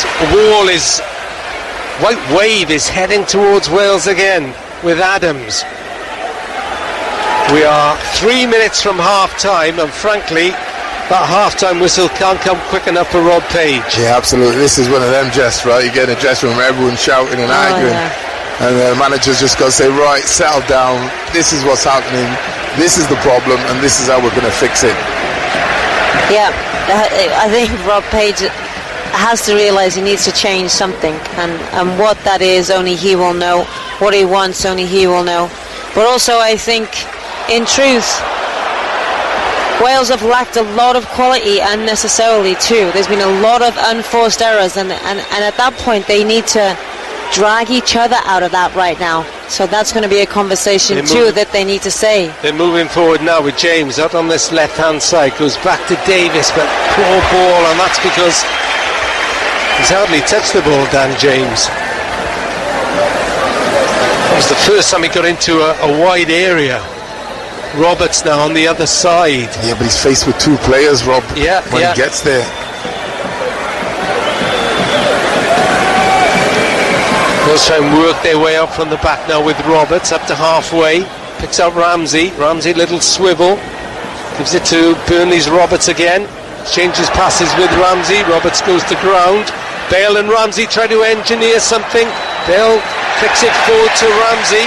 wave is heading towards Wales again with Adams. We are 3 minutes from half-time, and frankly, that half-time whistle can't come quick enough for Rob Page. Yeah, absolutely. This is one of them dress, right? You get in a dress room, everyone's shouting and arguing. Yeah. And the manager's just got to say, right, settle down. This is what's happening. This is the problem, and this is how we're going to fix it. Yeah, I think Rob Page has to realise he needs to change something, and what that is, only he will know. What he wants, only he will know. But also, I think, in truth, Wales have lacked a lot of quality unnecessarily too. There's been a lot of unforced errors, and at that point they need to drag each other out of that right now. So that's going to be a conversation too that they need to say. They're moving forward now with James out on this left hand side, goes back to Davis, but poor ball, and that's because he's hardly touched the ball, Dan James. It was the first time he got into a wide area. Roberts now on the other side. Yeah, but he's faced with two players, Rob, when he gets there. They'll try and work their way up from the back now with Roberts up to halfway. Picks up Ramsey. Ramsey, little swivel. Gives it to Burnley's Roberts again. Changes passes with Ramsey. Roberts goes to ground. Bale and Ramsey try to engineer something. Bale flicks it forward to Ramsey.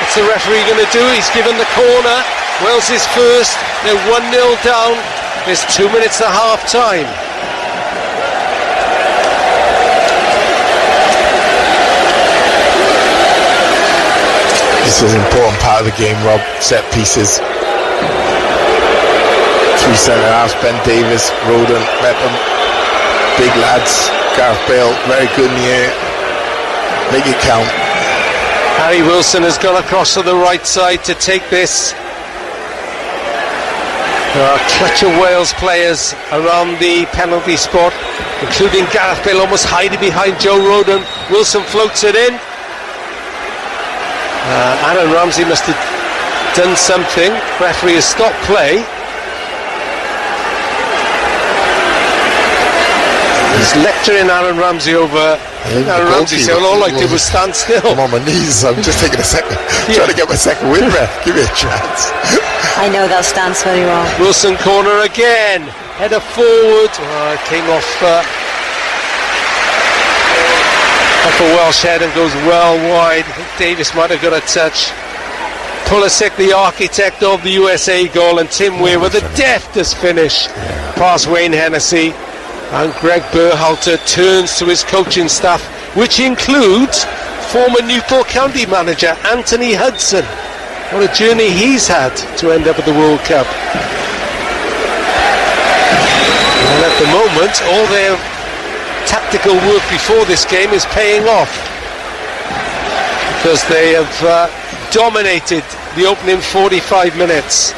What's the referee going to do? He's given the corner. Wales is first. They're 1-0 down. There's 2 minutes to half time. This is an important part of the game, Rob. Set pieces. Three centre halves: Ben Davis, Roden, Beckham. Big lads. Gareth Bale, very good in the air. Make it count. Harry Wilson has gone across to the right side to take this. There are a clutch of Wales players around the penalty spot, including Gareth Bale almost hiding behind Joe Rodon. Wilson floats it in. Aaron Ramsey must have done something. Referee has stopped play. He's lecturing Aaron Ramsey over. Aaron Ramsey said, all I did was stand still. I'm on my knees, I'm just taking a second, trying to get my second wind breath. Give me a chance. I know that stance very well. Wilson corner again. Header forward. Came off a Welsh head and goes well wide. I think Davis might have got a touch. Pulisic, the architect of the USA goal, and Tim Weir with a deftest finish past Wayne Hennessy. And Greg Berhalter turns to his coaching staff, which includes former Newport County manager Anthony Hudson. What a journey he's had to end up at the World Cup. And at the moment, all their tactical work before this game is paying off, because they have dominated the opening 45 minutes,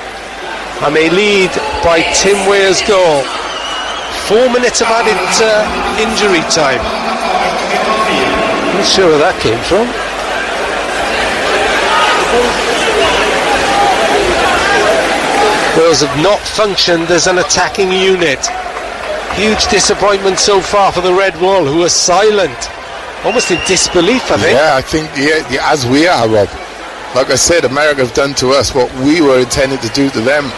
and they lead by Tim Weir's goal. 4 minutes of added injury time. Not sure where that came from. Wales have not functioned as an attacking unit. Huge disappointment so far for the Red Wall, who are silent, almost in disbelief, I think. Yeah, I think as we are, Rob. Like I said, America have done to us what we were intended to do to them.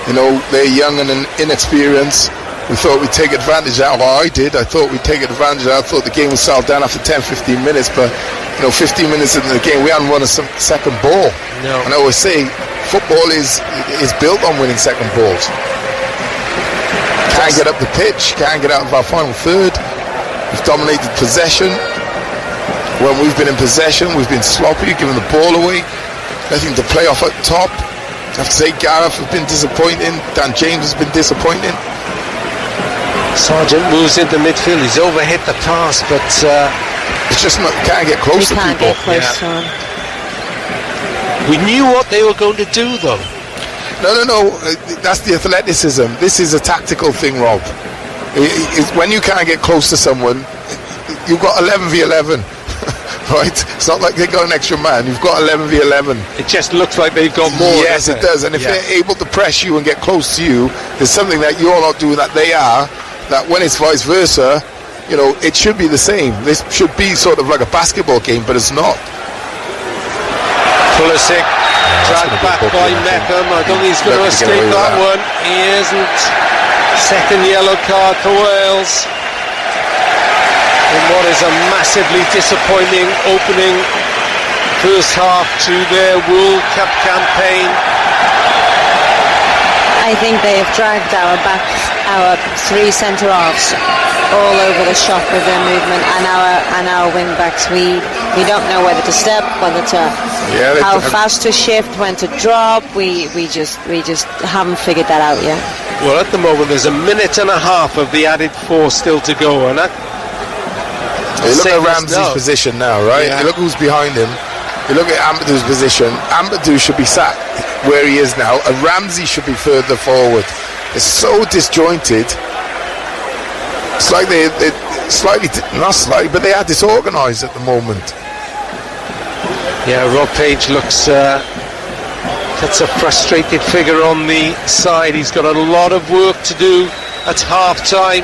You know, they're young and inexperienced. We thought we'd take advantage of that. Well, I did. I thought we'd take advantage of that. I thought the game would settle down after 10-15 minutes, but 15 minutes into the game we hadn't won a second ball. No. And I always say football is built on winning second balls. Can't get up the pitch, can't get out of our final third. We've dominated possession. When we've been in possession, we've been sloppy, giving the ball away, letting the play off at top. I have to say Gareth has been disappointing, Dan James has been disappointing. Sargent moves into midfield, he's overhit the pass, but it's just not, can't get close to Can't people. get close to him. we knew what they were going to do though. No, that's the athleticism. This is a tactical thing, Rob. When you can't get close to someone, you've got 11v11, right? It's not like they got an extra man, you've got 11v11. It just looks like they've got more. Yes, it does. And if they're able to press you and get close to you, there's something that you're not doing that they are, that when it's vice versa, it should be the same. This should be sort of like a basketball game, but it's not. Pulisic dragged back by Meckham. I don't think he's going to escape that one. He isn't. Second yellow card for Wales in what is a massively disappointing opening first half to their World Cup campaign. I think they have dragged our three centre-halves all over the shop with their movement, and our wing backs. We don't know whether to step, whether to how fast to shift, when to drop. We just haven't figured that out yet. Well, at the moment there's a minute and a half of the added 4 still to go, and that. You look at Ramsey's position now, right? Yeah. You look who's behind him. You look at Amadou's position. Amadou should be sat where he is now, and Ramsey should be further forward. It's so disjointed. It's like they but they are disorganised at the moment. Yeah, Rob Page looks that's a frustrated figure on the side. He's got a lot of work to do at half time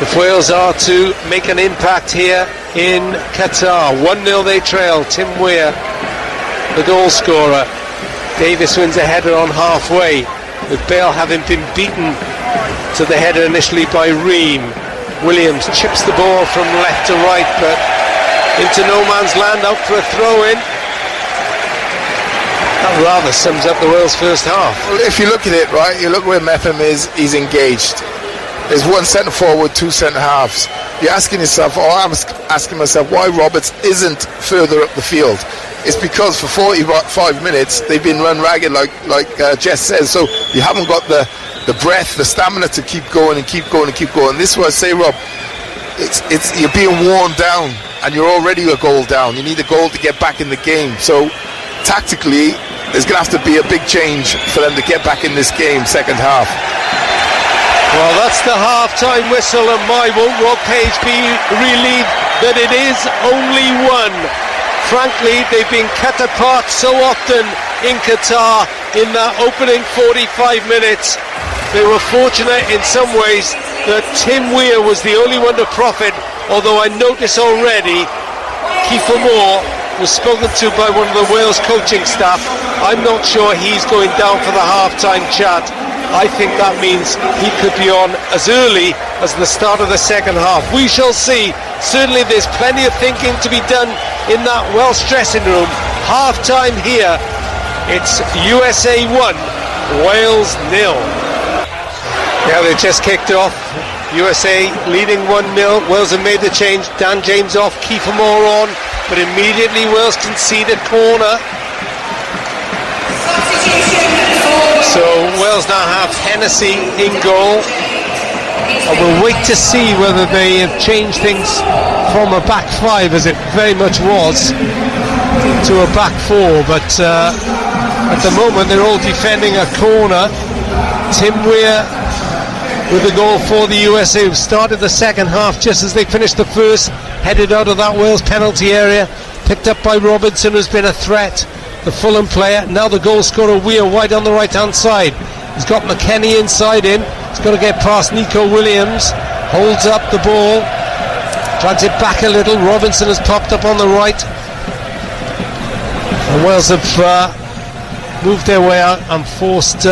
if Wales are to make an impact here in Qatar. 1-0 they trail. Tim Weir, the goal scorer. Davis wins a header on halfway, with Bale having been beaten to the header initially by Ream. Williams chips the ball from left to right, but into no man's land, out for a throw-in. That rather sums up the Wales first half. Well, if you look at it, right, you look where Metham is, he's engaged. There's one centre forward, 2 centre halves. You're asking yourself, or I'm asking myself, why Roberts isn't further up the field. It's because for 45 minutes they've been run ragged, like Jess says. So you haven't got the breath, the stamina to keep going and keep going and keep going. This is what I say, Rob. it's you're being worn down, and you're already a goal down. You need a goal to get back in the game. So tactically, there's going to have to be a big change for them to get back in this game, second half. Well, that's the half-time whistle, and my won't Rob Page be relieved that it is only one. Frankly, they've been cut apart so often in Qatar in that opening 45 minutes. They were fortunate in some ways that Tim Weir was the only one to profit, although I notice already Kiefer Moore was spoken to by one of the Wales coaching staff. I'm not sure he's going down for the half-time chat. I think that means he could be on as early as the start of the second half. We shall see. Certainly there's plenty of thinking to be done in that Welsh dressing room. Half-time here. It's USA 1, Wales 0. Yeah, they just kicked off. USA leading 1-0. Wales have made the change. Dan James off, Kiefer Moore on, but immediately Wales concede a corner. So Wales now have Hennessy in goal. And we'll wait to see whether they have changed things from a back five, as it very much was, to a back four. But at the moment they're all defending a corner. Tim Weir with the goal for the USA, who started the second half just as they finished the first, headed out of that Wales penalty area, picked up by Robinson, who's been a threat, the Fulham player. Now the goal scorer Weir wide on the right hand side. He's got McKennie inside in. He's got to get past Nico Williams. Holds up the ball, drags it back a little. Robinson has popped up on the right, and Wales have moved their way out and forced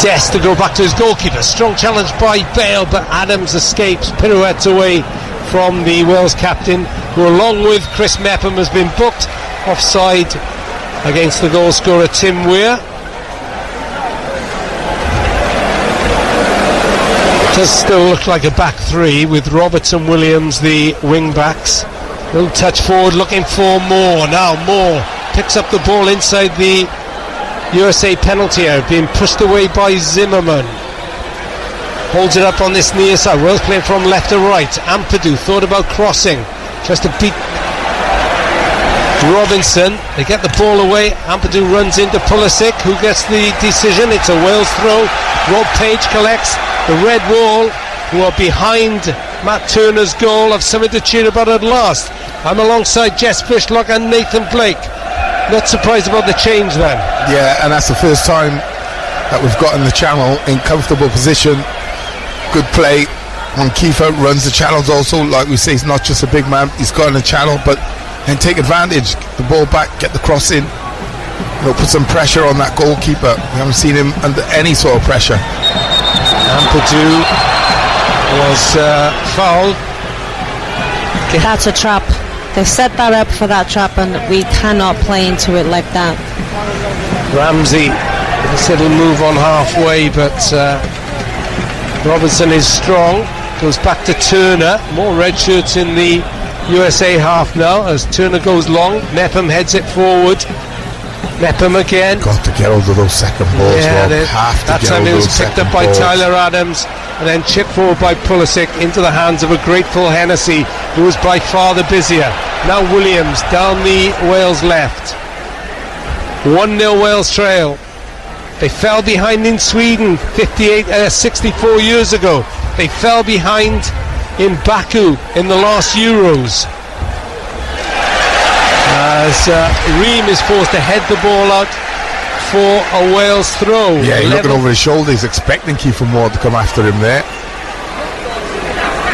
Dest to go back to his goalkeeper. Strong challenge by Bale, but Adams escapes, pirouettes away from the Wales captain, who along with Chris Mepham has been booked offside against the goal scorer Tim Weir. It does still look like a back three with Roberts and Williams the wing backs. Little touch forward looking for Moore. Now Moore picks up the ball inside the USA penalty area, being pushed away by Zimmerman. Holds it up on this near side. Wales playing from left to right. Ampadu thought about crossing, tries to beat Robinson. They get the ball away. Ampadu runs into Pulisic, who gets the decision. It's a Wales throw. Rob Page collects. The Red Wall, who are behind Matt Turner's goal, have something to cheer about at last. I'm alongside Jess Fishlock and Nathan Blake. Not surprised about the change then. Yeah, and that's the first time that we've gotten the channel in comfortable position. Good play on Kiefer, runs the channels also. Like we say, he's not just a big man, he's got in the channel, but then take advantage, the ball back, get the cross in, put some pressure on that goalkeeper. We haven't seen him under any sort of pressure. Ampadu was fouled. That's a trap. They've set that up for that trap, and we cannot play into it like that. Ramsey, this little move on halfway, but Robinson is strong. Goes back to Turner. More red shirts in the USA half now as Turner goes long. Mepham heads it forward. Mepham again. Got to get hold of those second balls. Yeah, that time it was picked up by Tyler Adams and then chipped forward by Pulisic into the hands of a grateful Hennessy, who was by far the busier. Now Williams down the Wales left. 1-0 Wales trail. They fell behind in Sweden 64 years ago. They fell behind in Baku in the last Euros. As Ream is forced to head the ball out for a Wales throw. Yeah, he's looking over his shoulder. He's expecting Kiefer Moore to come after him there.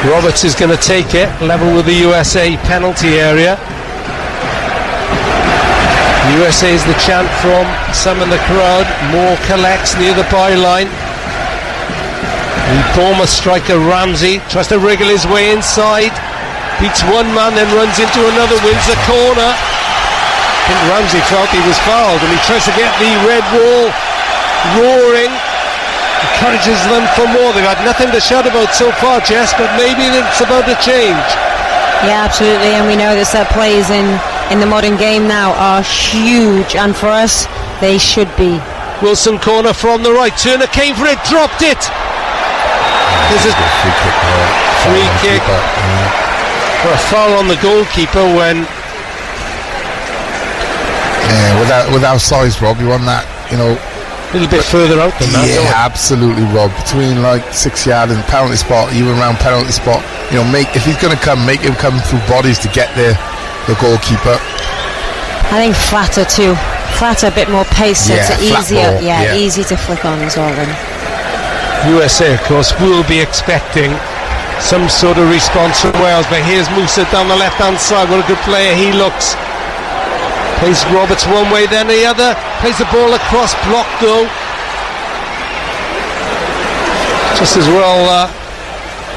Roberts is going to take it, level with the USA penalty area. The USA is the chant from some in the crowd. Moore collects near the byline. The Bournemouth striker Ramsey tries to wriggle his way inside. Beats one man, then runs into another, wins the corner. I think Ramsey felt he was fouled, and he tries to get the Red Wall roaring. Encourages them for more. They've had nothing to shout about so far, Jess, but maybe it's about to change. Yeah, absolutely, and we know that set plays in the modern game now are huge, and for us, they should be. Wilson corner from the right. Turner came for it, dropped it. There's a free kick for a foul on the goalkeeper when... Yeah, without size, Rob, you want that, you know... A little bit further out than that. Yeah, absolutely, Rob. Between like 6 yard and penalty spot, even around penalty spot, you know, if he's going to come, make him come through bodies to get there, the goalkeeper. I think flatter too. Flatter, a bit more pace, so it's easier. Ball, Easy to flick on as well then. USA, of course, will be expecting some sort of response from Wales, but here's Musa down the left-hand side. What a good player he looks. Plays Roberts one way, then the other. Plays the ball across, blocked though. Just as well,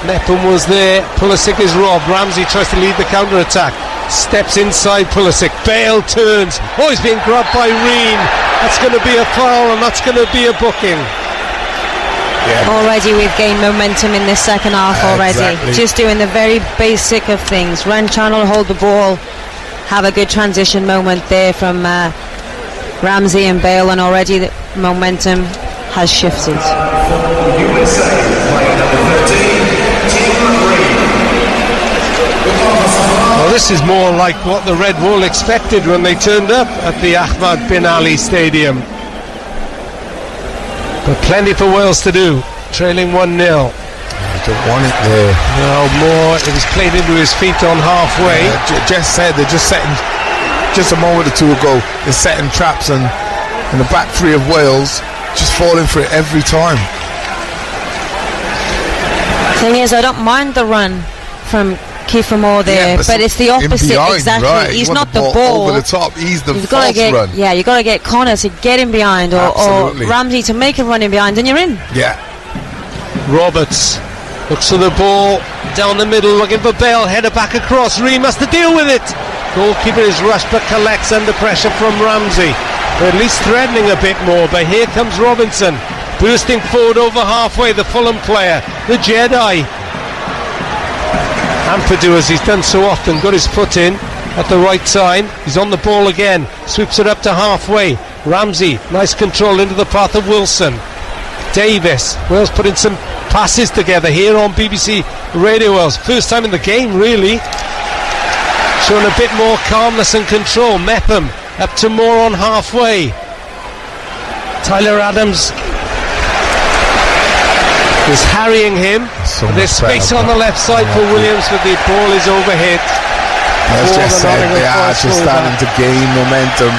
Mepham was there. Pulisic is robbed. Ramsey tries to lead the counter-attack. Steps inside Pulisic. Bale turns. Oh, he's being grabbed by Reen. That's going to be a foul, and that's going to be a booking. Yeah. Already we've gained momentum in this second half already. Exactly. Just doing the very basic of things. Run channel, hold the ball. Have a good transition moment there from Ramsey and Bale, and already the momentum has shifted. Well, this is more like what the Red Bull expected when they turned up at the Ahmad bin Ali Stadium. But plenty for Wales to do, trailing 1-0. Don't want it there. No more. It was played into his feet on halfway. Jess said they're just setting, just a moment or two ago, they're setting traps, and the back three of Wales just falling for it every time. Thing is, I don't mind the run from Kiefer Moore there, but it's the opposite. Behind, exactly. right. He's Want not the ball over the top. He's the You've false run. Yeah, you got to get Connor to get him behind, or Ramsey to make a run in behind, and you're in. Yeah. Roberts looks for the ball down the middle, looking for Bale, header back across. Ream has to deal with it. Goalkeeper is rushed but collects under pressure from Ramsey. They're at least threatening a bit more, but here comes Robinson, bursting forward over halfway, the Fulham player, the Jedi. Ampadu, as he's done so often, got his foot in at the right time. He's on the ball again, sweeps it up to halfway. Ramsey, nice control into the path of Wilson. Davis, Wales putting some passes together here on BBC Radio Wales. First time in the game, really. Showing a bit more calmness and control. Mepham up to Moore on halfway. Tyler Adams is harrying him. There's space on the left side for Williams, but the ball is overhit. As Jess said, they are just starting to gain momentum.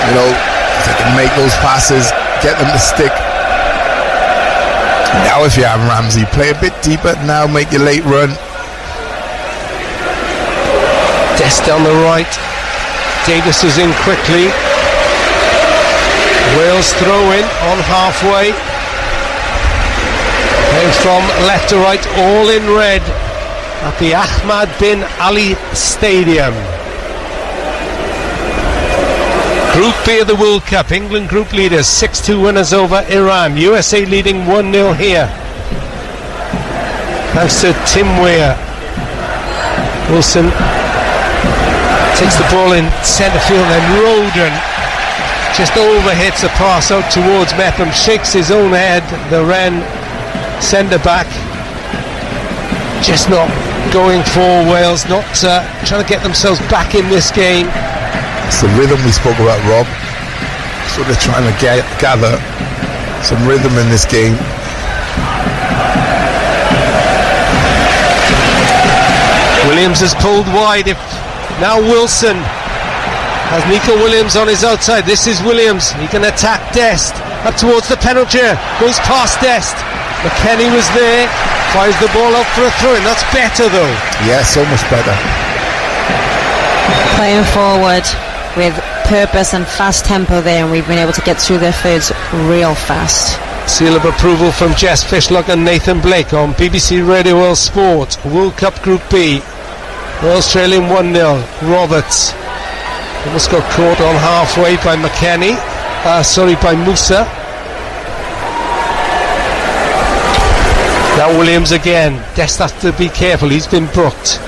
You know, they can make those passes, get them to stick. Now if you have Ramsey, play a bit deeper now, make your late run. Dest down the right. Davis is in quickly. Wales throw in on halfway. Playing from left to right, all in red at the Ahmad bin Ali Stadium. Group B of the World Cup, England group leaders, 6-2 winners over Iran. USA leading 1-0 here. Thanks to Tim Weir. Wilson takes the ball in centre field, and Roden just overhits a pass out towards Mepham, shakes his own head. The Wren centre back just not going for Wales, not trying to get themselves back in this game. It's the rhythm we spoke about, Rob. So they're trying to gather some rhythm in this game. Williams has pulled wide. Now Wilson has Nico Williams on his outside. This is Williams. He can attack Dest. Up towards the penalty. Goes past Dest. McKennie was there. Fires the ball out for a throw-in. That's better though. Yeah, so much better. Playing forward with purpose and fast tempo there, and we've been able to get through their thirds real fast. Seal of approval from Jess Fishlock and Nathan Blake on BBC Radio Wales Sport. World Cup Group B. Wales trailing 1-0. Roberts almost got caught on halfway by McKennie. By Musa. Now Williams again. Dest has to be careful. He's been booked.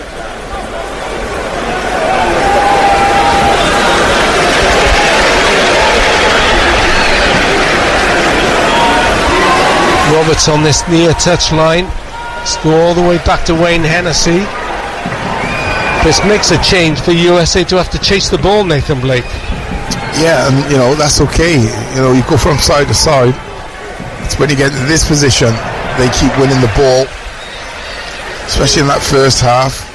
Roberts on this near touch line. Let's go all the way back to Wayne Hennessy. This makes a change for USA to have to chase the ball, Nathan Blake. Yeah, and that's okay. You go from side to side. It's when you get to this position, they keep winning the ball, especially in that first half.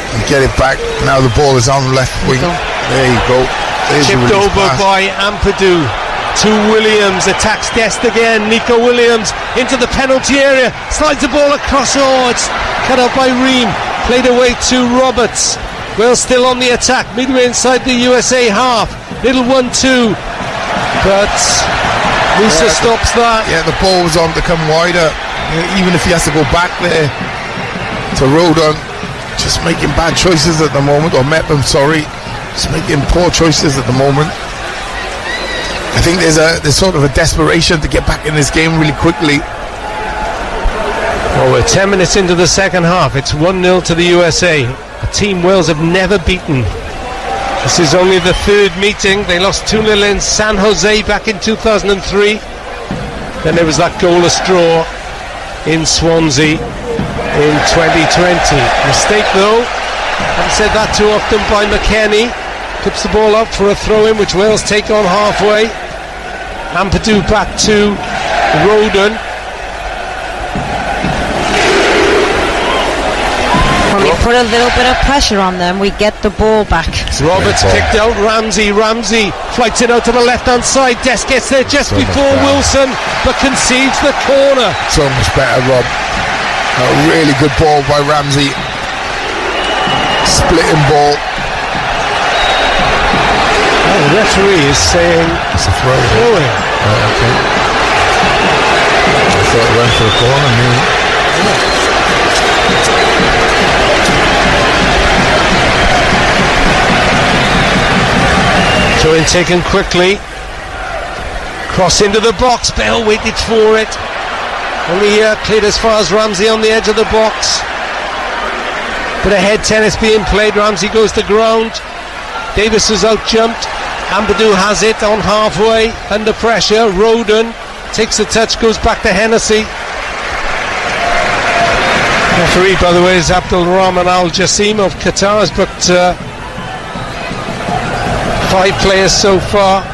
You get it back. Now the ball is on the left wing. There you go. There's chipped over by Ampadu to Williams. Attacks Dest again. Nico Williams into the penalty area. Slides the ball across. Oh, it's cut out by Ream. Played away to Roberts. Wales still on the attack. Midway inside the USA half. Little 1-2. But Musa stops that. Yeah, the ball was on to come wider. Even if he has to go back there to Rodon. Just making bad choices at the moment, or Mepham, sorry, just making poor choices at the moment. I think there's sort of a desperation to get back in this game really quickly. Well, we're 10 minutes into the second half. It's 1-0 to the USA, a team Wales have never beaten. This is only the third meeting. They lost 2-0 in San Jose back in 2003. Then there was that goalless draw in Swansea in 2020. Mistake though, I've said that too often, by McKennie. Puts the ball up for a throw-in which Wales take on halfway. Ampadu back to Rodon. When we put a little bit of pressure on them, we get the ball back. Roberts picked out Ramsey. Ramsey flights it out to the left-hand side. Dest gets there just before Wilson, but concedes the corner. So much better, Rob. A really good ball by Ramsey. Splitting ball. Oh, the referee is saying it's a throw. Throwing. Oh, okay. I thought it went for a corner. Throw in taken quickly. Cross into the box. Bell waited for it. Only cleared as far as Ramsey on the edge of the box. Bit of head tennis being played. Ramsey goes to ground. Davis is out jumped. Ampadu has it on halfway. Under pressure. Rodon takes the touch, goes back to Hennessy. Referee, by the way, is Abdul Rahman Al Jassim of Qatar. Has booked 5 players so far.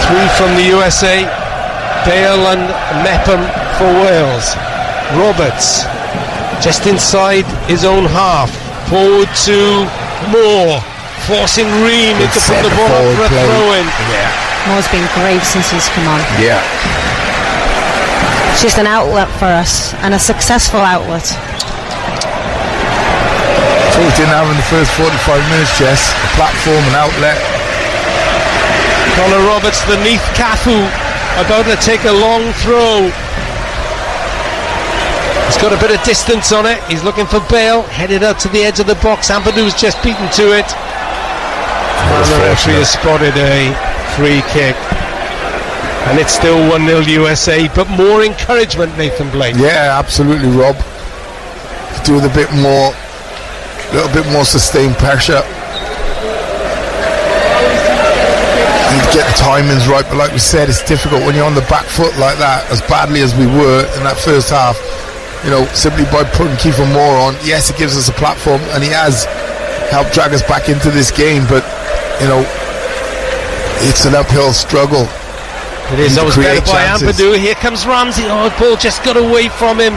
3 from the USA. Bale and Mepham for Wales. Roberts just inside his own half. Forward to Moore, forcing Ream into put the ball up for a throw-in. Yeah. Moore's been great since he's come on. Yeah. It's just an outlet for us, and a successful outlet. So we didn't have in the first 45 minutes, Jess. A platform, an outlet. Connor Roberts, the Neath Cafu, about to take a long throw. He's got a bit of distance on it. He's looking for Bale, headed out to the edge of the box. Ampadu's just beaten to it. And the referee has spotted a free kick. And it's still 1-0 USA, but more encouragement, Nathan Blake. Yeah, absolutely, Rob. Do with a little bit more sustained pressure. And get the timings right, but like we said, it's difficult when you're on the back foot like that, as badly as we were in that first half. Simply by putting Kiefer Moore on, yes, it gives us a platform, and he has helped drag us back into this game, but it's an uphill struggle. It is. That was better by Ampadu. Here comes Ramsey. Oh, the ball just got away from him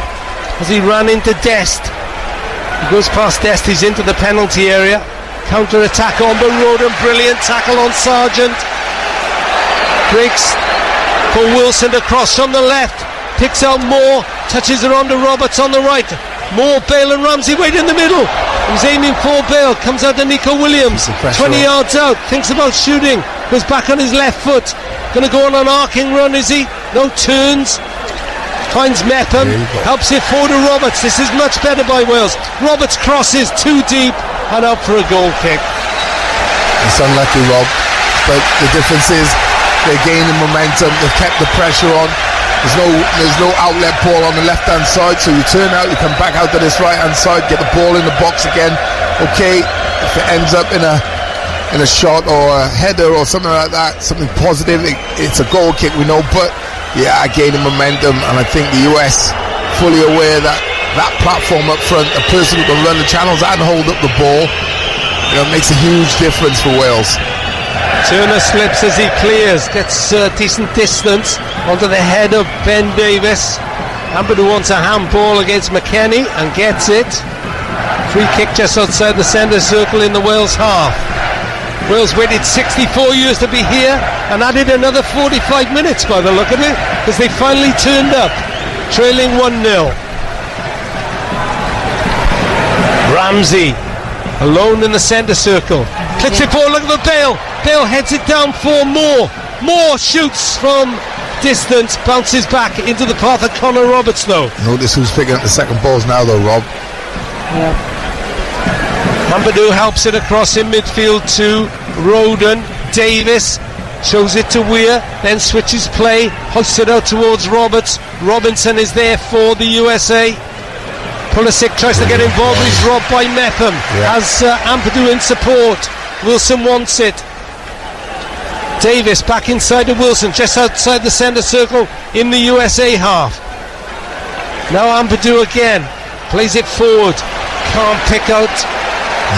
as he ran into Dest. He goes past Dest. He's into the penalty area. Counter attack on Rodon. Brilliant tackle on Sargent. Breaks for Wilson to cross from the left. Picks out Moore. Touches it on to Roberts on the right. Moore, Bale and Ramsey wait in the middle. He's aiming for Bale. Comes out to Nico Williams. 20 yards out. Thinks about shooting. Goes back on his left foot. Going to go on an arcing run, is he? No, turns. Finds Mepham. Helps it forward to Roberts. This is much better by Wales. Roberts crosses too deep and up for a goal kick. It's unlucky, Rob. But the difference is they're gaining momentum. They've kept the pressure on. There's no outlet ball on the left-hand side, so you turn out, you come back out to this right-hand side, get the ball in the box again. Okay, if it ends up in a in a shot or a header or something like that, something positive. It's a goal kick, we know, but yeah, gaining momentum, and I think the US fully aware that that platform up front, a person who can run the channels and hold up the ball, you know, makes a huge difference for Wales. Turner slips as he clears, gets decent distance onto the head of Ben Davies. Ampadu wants a handball against McKennie and gets it. Free kick just outside the centre circle in the Wales half. Wales waited 64 years to be here and added another 45 minutes by the look of it, because they finally turned up, trailing 1-0. Ramsey alone in the centre circle, clicks it forward, look at the Bale. Bale heads it down for Moore shoots from distance, bounces back into the path of Connor Roberts though. Notice who's picking up the second balls now though, Rob. Yeah. Ampadu helps it across in midfield to Roden. Davis shows it to Weir, then switches play, hoists it out towards Roberts. Robinson is there for the USA. Pulisic tries to get involved, he's robbed by Mepham. Has Ampadu in support. Wilson wants it. Davis back inside to Wilson, just outside the centre circle in the USA half. Now Ampadu again, plays it forward, can't pick out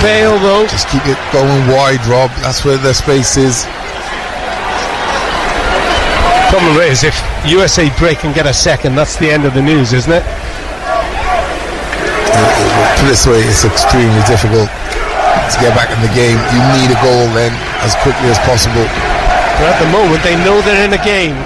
Bale though. Just keep it going wide, Rob, that's where the space is. Problem is, if USA break and get a second, that's the end of the news, isn't it? Put it this way, it's extremely difficult to get back in the game. You need a goal then as quickly as possible. But at the moment they know they're in a game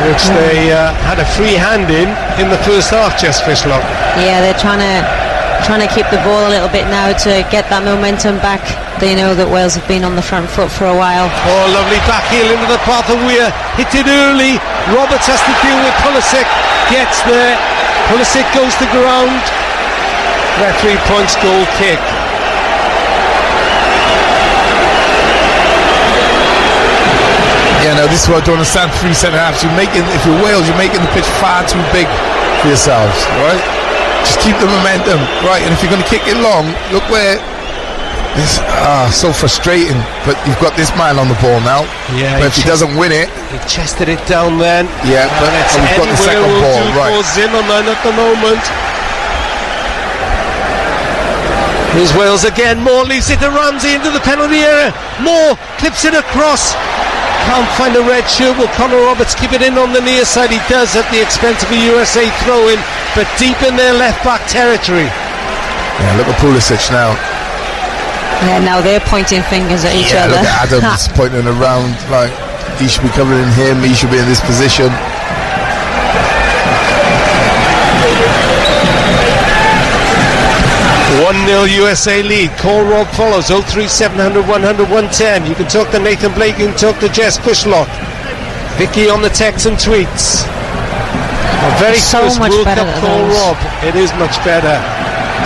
which they had a free hand in the first half, Jess Fishlock. Yeah, they're trying to keep the ball a little bit now to get that momentum back. They know that Wales have been on the front foot for a while. Oh, lovely back heel into the path of Weir, hit it early. Roberts has to deal with Pulisic, gets there, Pulisic goes to ground. Referee points goal kick. Yeah, no, this is what I don't understand. 3 centre halves. If you're Wales, you're making the pitch far too big for yourselves, right? Just keep the momentum, right? And if you're going to kick it long, look where it's so frustrating. But you've got this man on the ball now. Yeah, but if he doesn't win it, he chested it down then. Yeah, but we've got the second ball, right? For Zimmerman at the moment. Here's Wales again. Moore leaves it to Ramsey into the penalty area. Moore clips it across. Can't find a red shirt. Will Connor Roberts keep it in on the near side? He does, at the expense of a USA throw-in, but deep in their left-back territory. Yeah, look at Pulisic now. Yeah, now they're pointing fingers at each other. Look at Adams pointing around like he should be covering him, he should be in this position. $1-0 USA lead. Call Rob follows 03700 100 110. You can talk to Nathan Blake, you can talk to Jess Fishlock. Vicky on the texts and tweets. A very so close much World better Cup than call, those. Rob. It is much better.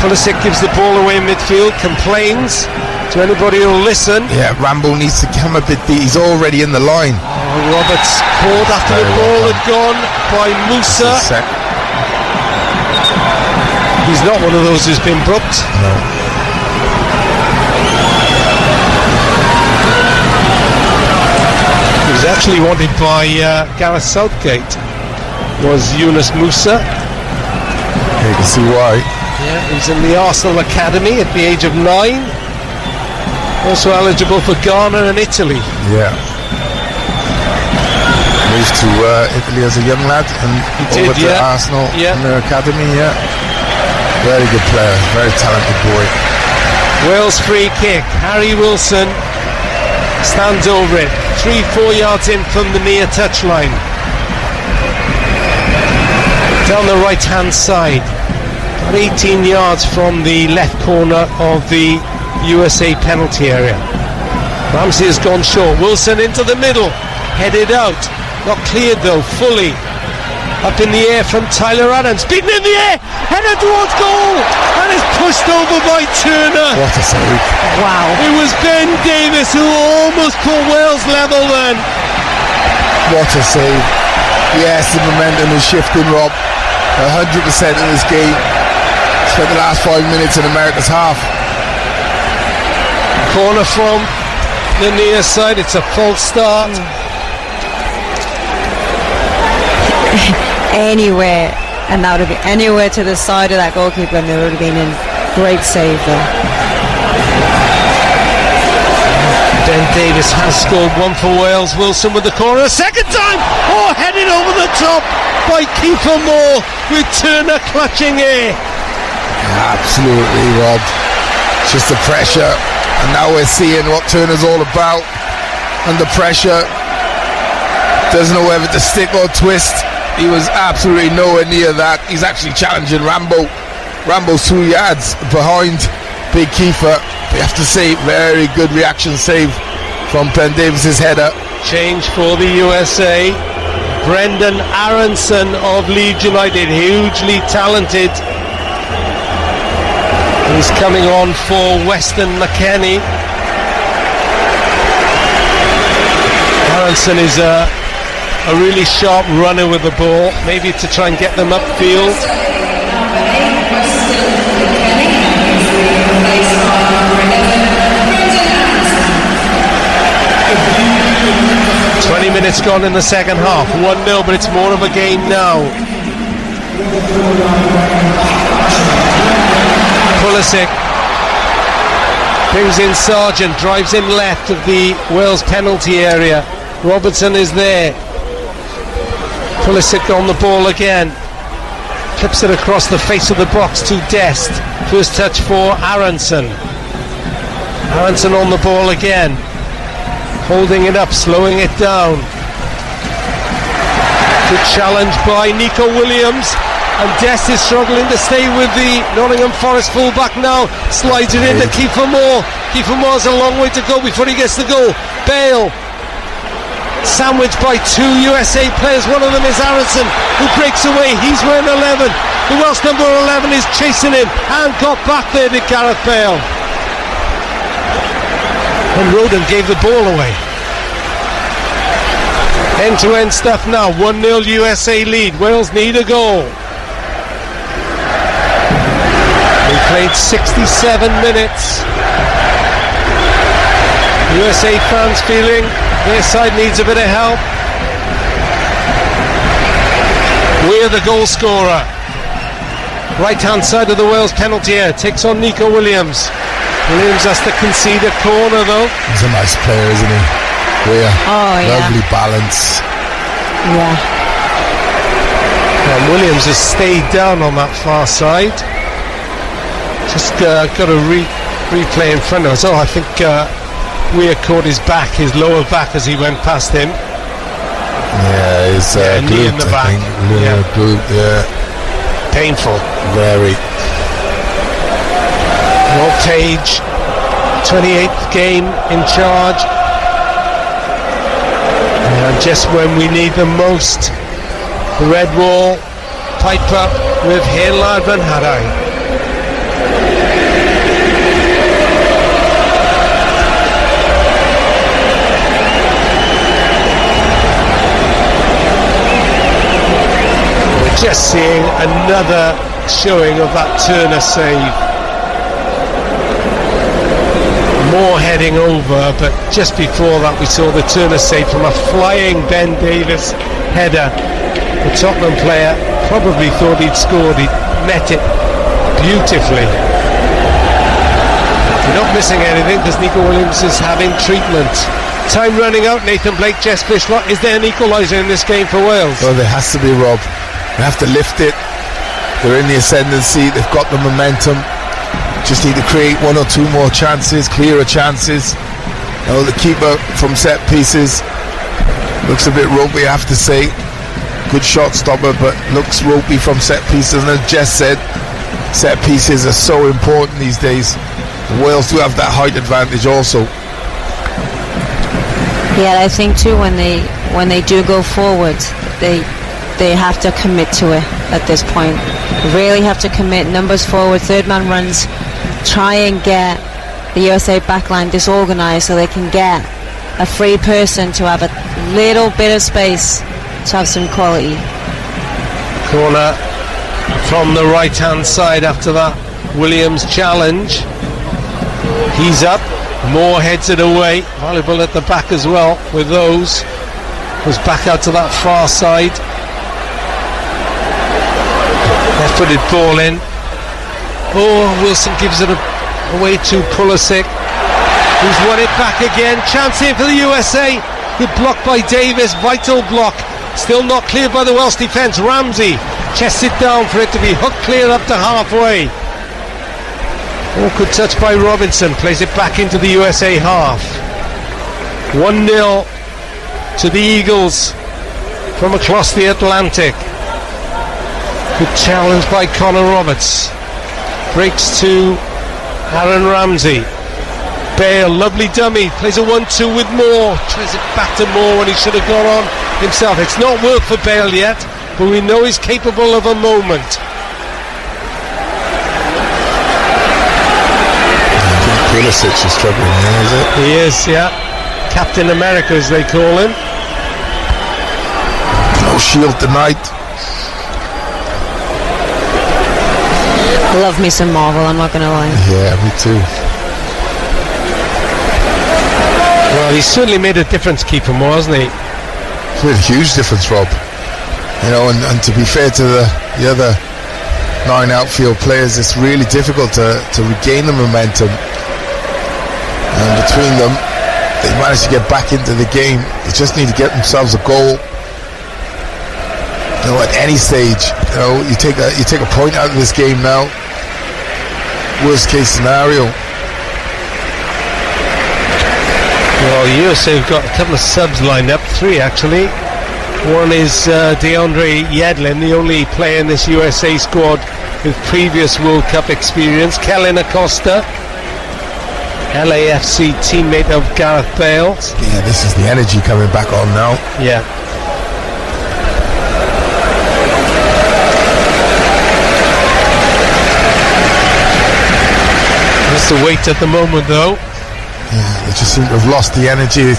Pulisic gives the ball away in midfield, complains to anybody who'll listen. Yeah, Rambo needs to come a bit deep. He's already in the line. Oh, Roberts called after the ball had gone by Musa. He's not one of those who's been booked. No. He was actually wanted by Gareth Southgate. Was Yunus Musa. You can see why. Yeah, he's in the Arsenal Academy at the age of 9. Also eligible for Ghana and Italy. Yeah. Moved to Italy as a young lad and over to Arsenal in their academy. Yeah. Very good player, very talented boy. Wales free kick. Harry Wilson stands over it. 3-4 yards in from the near touchline. Down the right hand side. About 18 yards from the left corner of the USA penalty area. Ramsey has gone short. Wilson into the middle. Headed out. Not cleared though, fully. Up in the air from Tyler Adams. Beaten in the air. Headed towards goal. And is pushed over by Turner. What a save. Wow. It was Ben Davies who almost put Wales level then. What a save. Yes, the momentum is shifting, Rob. 100% in this game. Spent the last 5 minutes in America's half. Corner from the near side. It's a false start. Anywhere, and that would have been anywhere to the side of that goalkeeper, and there would have been a great save there. Ben Davies has scored one for Wales. Wilson with the corner a second time. Oh, headed over the top by Kiefer Moore with Turner clutching air. Absolutely, Rob. Just the pressure, and now we're seeing what Turner's all about. Under pressure, doesn't know whether to stick or twist. He was absolutely nowhere near that. He's actually challenging Rambo. Rambo's 2 yards behind Big Kiefer. We have to say, very good reaction save from Ben Davies' header. Change for the USA. Brendan Aronson of Leeds United, hugely talented. He's coming on for Weston McKennie. Aronson is a really sharp runner with the ball, maybe to try and get them upfield. 20 minutes gone in the second half. 1-0, but it's more of a game now. Pulisic brings in Sargent, drives in left of the Wales penalty area. Robertson is there. Pulisic on the ball again. Clips it across the face of the box to Dest. First touch for Aronson. Aronson on the ball again. Holding it up, slowing it down. Good challenge by Nico Williams. And Dest is struggling to stay with the Nottingham Forest fullback now. Slides it into Kiefer Moore. Kiefer Moore has a long way to go before he gets the goal. Bale. Sandwiched by 2 USA players. One of them is Aronson, who breaks away. He's wearing 11. The Welsh number 11 is chasing him and got back there to Gareth Bale. And Roden gave the ball away. End-to-end stuff now. 1-0 USA lead. Wales need a goal. We played 67 minutes. USA fans feeling their side needs a bit of help. We're the goal scorer. Right hand side of the Wales penalty area. Takes on Nico Williams. Williams has to concede a corner though. He's a nice player, isn't he? Weir. Oh, yeah. Lovely balance. Yeah. And Williams has stayed down on that far side. Just got a replay in front of us. Oh, I think Weir caught his lower back as he went past him. Yeah, his knee in the back. Glute, yeah. Painful. Very. Rob Tage, 28th game in charge. And just when we need them most, the red wall pipe up with Heinlard van Harij. Just seeing another showing of that Turner save. Moore heading over, but just before that we saw the Turner save from a flying Ben Davies header. The Tottenham player probably thought he'd scored. He met it beautifully. You're not missing anything because Nico Williams is having treatment. Time running out. Nathan Blake, Jess Fishlock. Is there an equaliser in this game for Wales? Well, there has to be, Rob. They have to lift it. They're in the ascendancy. They've got the momentum. Just need to create 1 or 2 more chances, clearer chances. You know, the keeper from set pieces looks a bit ropey, I have to say. Good shot stopper, but looks ropey from set pieces. And as Jess said, set pieces are so important these days. Wales do have that height advantage also. Yeah, I think too when they do go forward, they have to commit to it at this point. Really have to commit. Numbers forward, third man runs, try and get the USA backline disorganised so they can get a free person to have a little bit of space to have some quality. Corner from the right hand side after that Williams challenge. He's up. Moore heads it away. Valuable at the back as well with those. Was back out to that far side. Left-footed ball in. Oh, Wilson gives it away to Pulisic, who's won it back again. Chance here for the USA. Good block by Davis. Vital block. Still not cleared by the Welsh defence. Ramsey chests it down for it to be hooked clear up to halfway. Awkward touch by Robinson. Plays it back into the USA half. 1-0 to the Eagles from across the Atlantic. Good challenge by Connor Roberts. Breaks to Aaron Ramsey. Bale, lovely dummy, plays a 1-2 with Moore. Tries it back to Moore when he should have gone on himself. It's not worked for Bale yet, but we know he's capable of a moment. I think Pulisic is struggling here, is it? He is, yeah. Captain America, as they call him. No shield tonight. Love me some Marvel, I'm not going to lie. Yeah, me too. Well, he's certainly made a difference, keeper Moore, hasn't he? It's made a huge difference, Rob. You know, and to be fair to the other 9 outfield players, it's really difficult to regain the momentum. And between them, they managed to get back into the game. They just need to get themselves a goal. You know, at any stage, you know, you take a point out of this game now. Worst case scenario. Well, USA have got a couple of subs lined up, 3 actually. One is DeAndre Yedlin, the only player in this USA squad with previous World Cup experience. Kellen Acosta, LAFC teammate of Gareth Bale. Yeah, this is the energy coming back on now. Yeah. Just the weight at the moment, though. Yeah, they just seem to have lost the energy.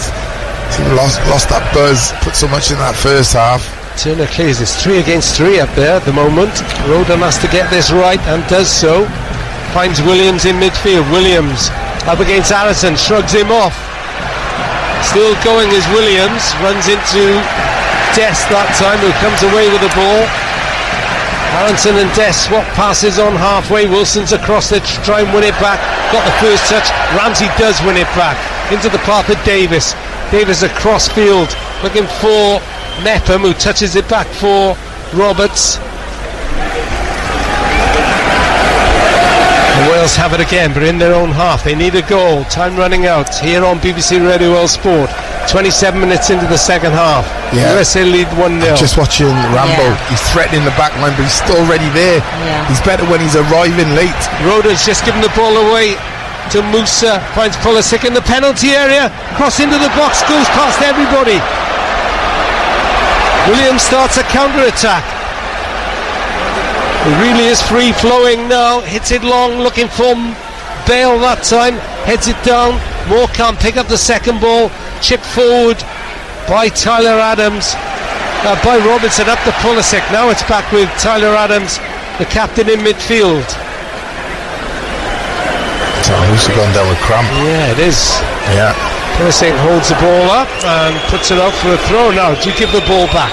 Seem to have lost that buzz. Put so much in that first half. Turner clears. It's 3 against 3 up there at the moment. Roden has to get this right and does so. Finds Williams in midfield. Williams up against Allison, shrugs him off. Still going is Williams. Runs into Dest that time, who comes away with the ball. Aronson and Dest swap passes on halfway. Wilson's across it to try and win it back. Got the first touch. Ramsey does win it back into the path of Davis. Davis across field looking for Mepham, who touches it back for Roberts. The Wales have it again, but in their own half. They need a goal. Time running out here on BBC Radio World Sport. 27 minutes into the second half. Yeah. USA lead 1-0. Just watching Rambo. Yeah. He's threatening the back line, but he's still already there. Yeah. He's better when he's arriving late. Roden's just given the ball away to Musa. Finds Pulisic in the penalty area. Cross into the box, goes past everybody. Williams starts a counter-attack. It really is free-flowing now. Hits it long, looking for Bale that time. Heads it down. Moore can't pick up the second ball. Chipped forward by Tyler Adams. By Robinson up to Pulisic. Now it's back with Tyler Adams, the captain in midfield. So who's gone down with cramp? Yeah, it is. Yeah. Pulisic holds the ball up and puts it up for a throw. Now, do you give the ball back?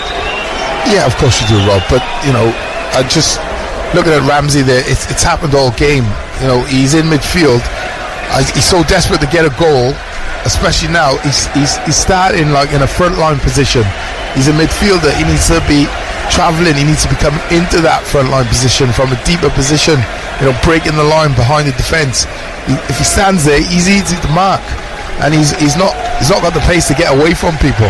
Yeah, of course you do, Rob. But, you know, I just looking at Ramsey there, it's happened all game. You know, he's in midfield. He's so desperate to get a goal, especially now. He's starting like in a front line position. He's a midfielder. He needs to be travelling. He needs to be coming into that front line position from a deeper position. You know, breaking the line behind the defence. If he stands there, he's easy to mark, and he's not got the pace to get away from people.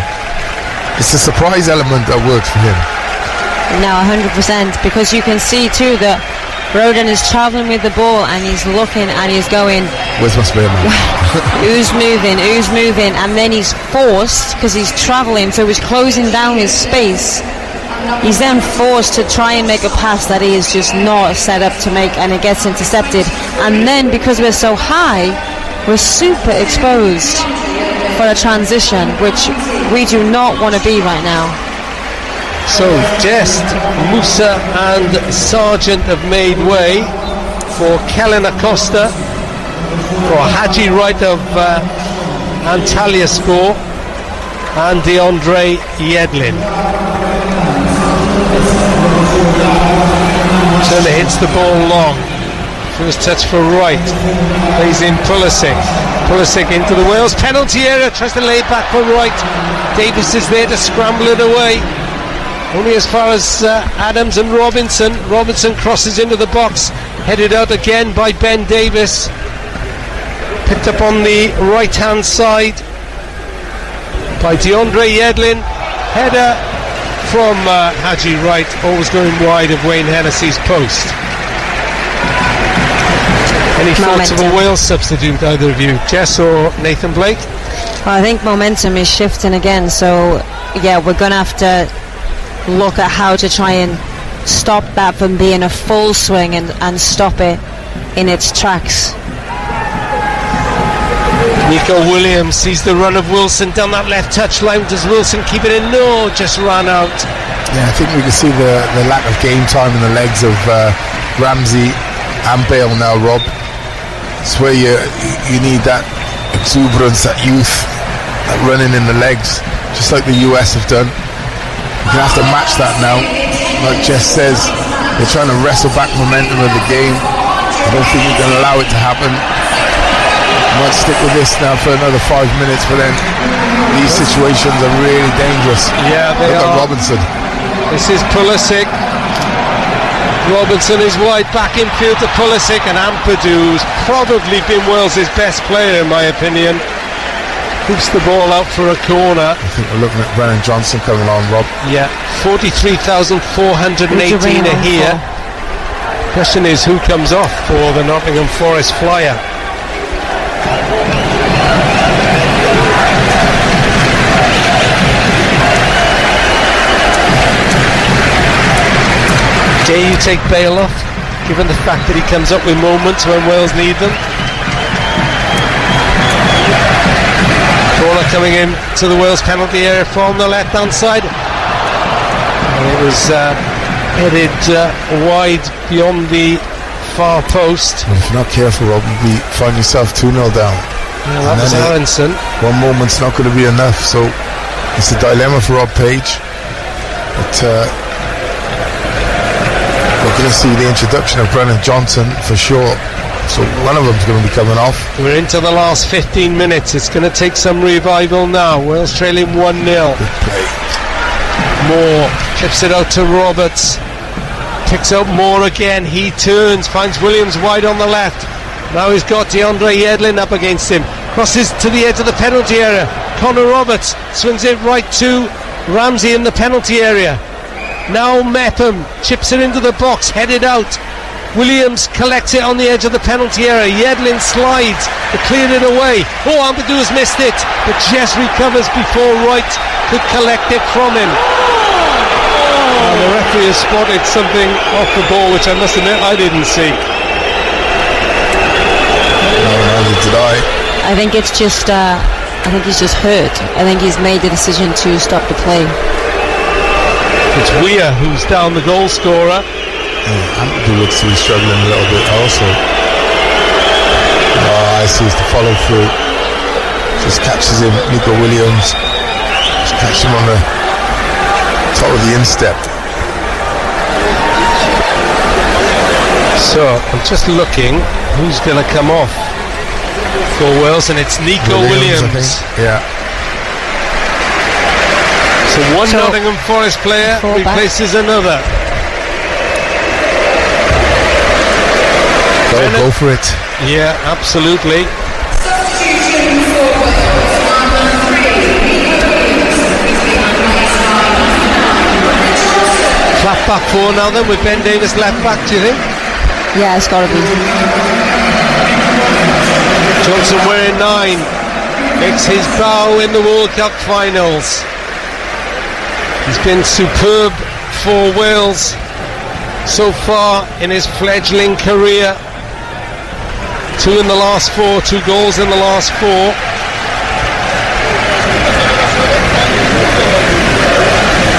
It's the surprise element that works for him. No, 100%, because you can see too that Roden is travelling with the ball and he's looking and he's going, Where's my spare man? who's moving, and then he's forced, because he's travelling, so he's closing down his space. He's then forced to try and make a pass that he is just not set up to make, and it gets intercepted. And then because we're so high, we're super exposed for a transition, which we do not want to be right now. So Dest, Musa and Sargent have made way for Kellen Acosta. for Haji Wright of Antalyaspor and DeAndre Yedlin. Turner hits the ball long. First touch for Wright. Plays in Pulisic. Pulisic into the Wales penalty area. Tries to lay it back for Wright. Davis is there to scramble it away. Only as far as Adams and Robinson. Robinson crosses into the box. Headed out again by Ben Davis. Picked up on the right hand side by DeAndre Yedlin. Header from Haji Wright. Always going wide of Wayne Hennessy's post. Any thoughts of a Wales substitute, either of you, Jess or Nathan Blake? Well, I think momentum is shifting again, so yeah, we're going to have to look at how to try and stop that from being a full swing and stop it in its tracks. Nico Williams sees the run of Wilson down that left touchline. Does Wilson keep it in? No, just ran out. Yeah, I think we can see the lack of game time in the legs of Ramsey and Bale now, Rob. It's where you need that exuberance, that youth, that running in the legs, just like the US have done. You're going to have to match that now. Like Jess says, they're trying to wrestle back momentum of the game. I don't think you can allow it to happen. You might stick with this now for another 5 minutes, but then these situations are really dangerous. Yeah, they Look are. at Robinson. This is Pulisic. Robinson is wide back in field to Pulisic, and Ampadu, who's probably been Wales' best player in my opinion, hoops the ball out for a corner. I think we're looking at Brennan Johnson coming on, Rob. Yeah, 43,418 are here. Question is, who comes off for the Nottingham Forest Flyer? Dare you take Bale off, given the fact that he comes up with moments when Wales need them? Corner coming in to the Wales penalty area from the left hand side, and it was headed wide beyond the far post. If you're not careful, Rob, you'll find yourself 2-0 down. Yeah, that was Aronson. One moment's not going to be enough, so it's a dilemma for Rob Page. But we're going to see the introduction of Brennan Johnson for sure, so one of them's going to be coming off. We're into the last 15 minutes. It's going to take some revival now. Wales trailing 1-0. Good play. Moore chips it out to Roberts, picks out Moore again. He turns, finds Williams wide on the left. Now he's got DeAndre Yedlin up against him, crosses to the edge of the penalty area. Connor Roberts swings it right to Ramsey in the penalty area. Now Mepham chips it into the box, headed out. Williams collects it on the edge of the penalty area. Yedlin slides to clear it away. Oh, Ampadu has missed it, but Jess recovers before Wright could collect it from him. And the referee has spotted something off the ball, which I must admit I didn't see. No, neither did I. I think it's just I think he's just hurt. I think he's made the decision to stop the play. It's Weir who's down the goal scorer. Ampadu looks to be struggling a little bit also. I see it's the follow through. Just catches him, Nico Williams. Just catches him on the top of the instep. So I'm just looking who's going to come off for Wales, and it's Nico Williams. I think. Yeah. So one Nottingham Forest player replaces another. Go for it. Yeah, absolutely. Flat back four now then, with Ben Davis left back, do you think? Yeah, it's got to be. Johnson wearing 9 makes his bow in the World Cup finals. He's been superb for Wales so far in his fledgling career. 2 in the last 4, 2 goals in the last 4.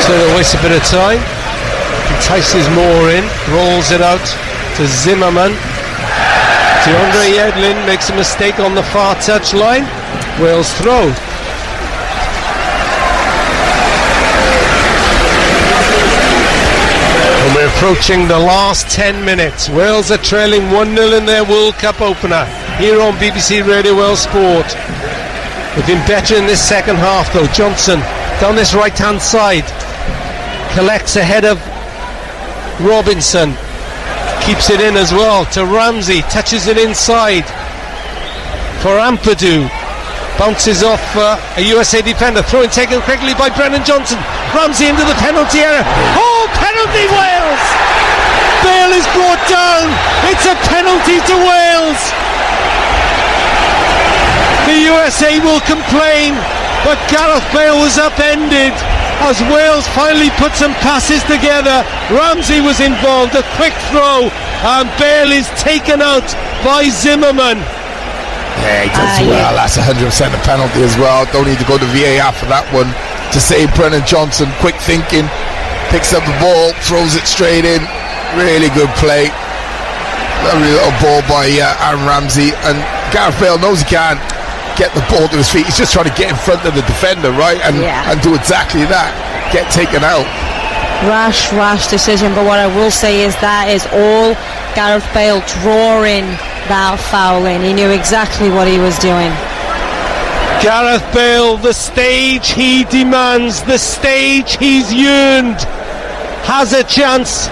So they waste a bit of time. Entices Moore in, rolls it out to Zimmerman. DeAndre Yedlin makes a mistake on the far touch line. Wales throw. And we're approaching the last 10 minutes. Wales are trailing 1-0 in their World Cup opener here on BBC Radio Wales Sport. They've been better in this second half though. Johnson down this right hand side, collects ahead of Robinson, keeps it in as well to Ramsey, touches it inside for Ampadu, bounces off a USA defender, throw-in taken quickly by Brennan Johnson. Ramsey into the penalty area. Oh, penalty Wales! Bale is brought down. It's a penalty to Wales. The USA will complain, but Gareth Bale was upended as Wales finally put some passes together. Ramsey was involved, a quick throw, and Bale is taken out by Zimmerman. Yeah, he does well. That's 100% a penalty as well. Don't need to go to VAR for that one. To save Brennan Johnson, quick thinking, picks up the ball, throws it straight in. Really good play. Lovely little ball by Aaron Ramsey, and Gareth Bale knows he can't get the ball to his feet. He's just trying to get in front of the defender, right? And do exactly that. Get taken out. Rash decision, but what I will say is that is all Gareth Bale drawing that foul in. He knew exactly what he was doing. Gareth Bale, the stage he demands, the stage he's yearned, has a chance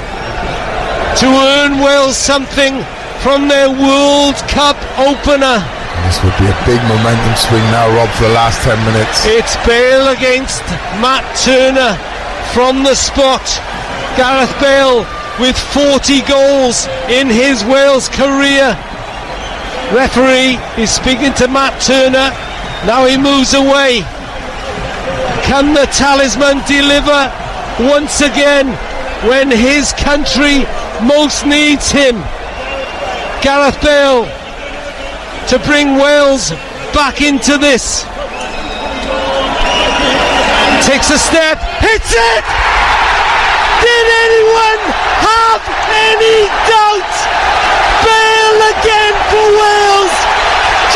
to earn Wales something from their World Cup opener. This would be a big momentum swing now, Rob, for the last 10 minutes. It's Bale against Matt Turner from the spot. Gareth Bale with 40 goals in his Wales career. Referee is speaking to Matt Turner. Now he moves away. Can the talisman deliver once again when his country most needs him? Gareth Bale to bring Wales back into this. Takes a step, hits it! Did anyone have any doubt? Bale again for Wales.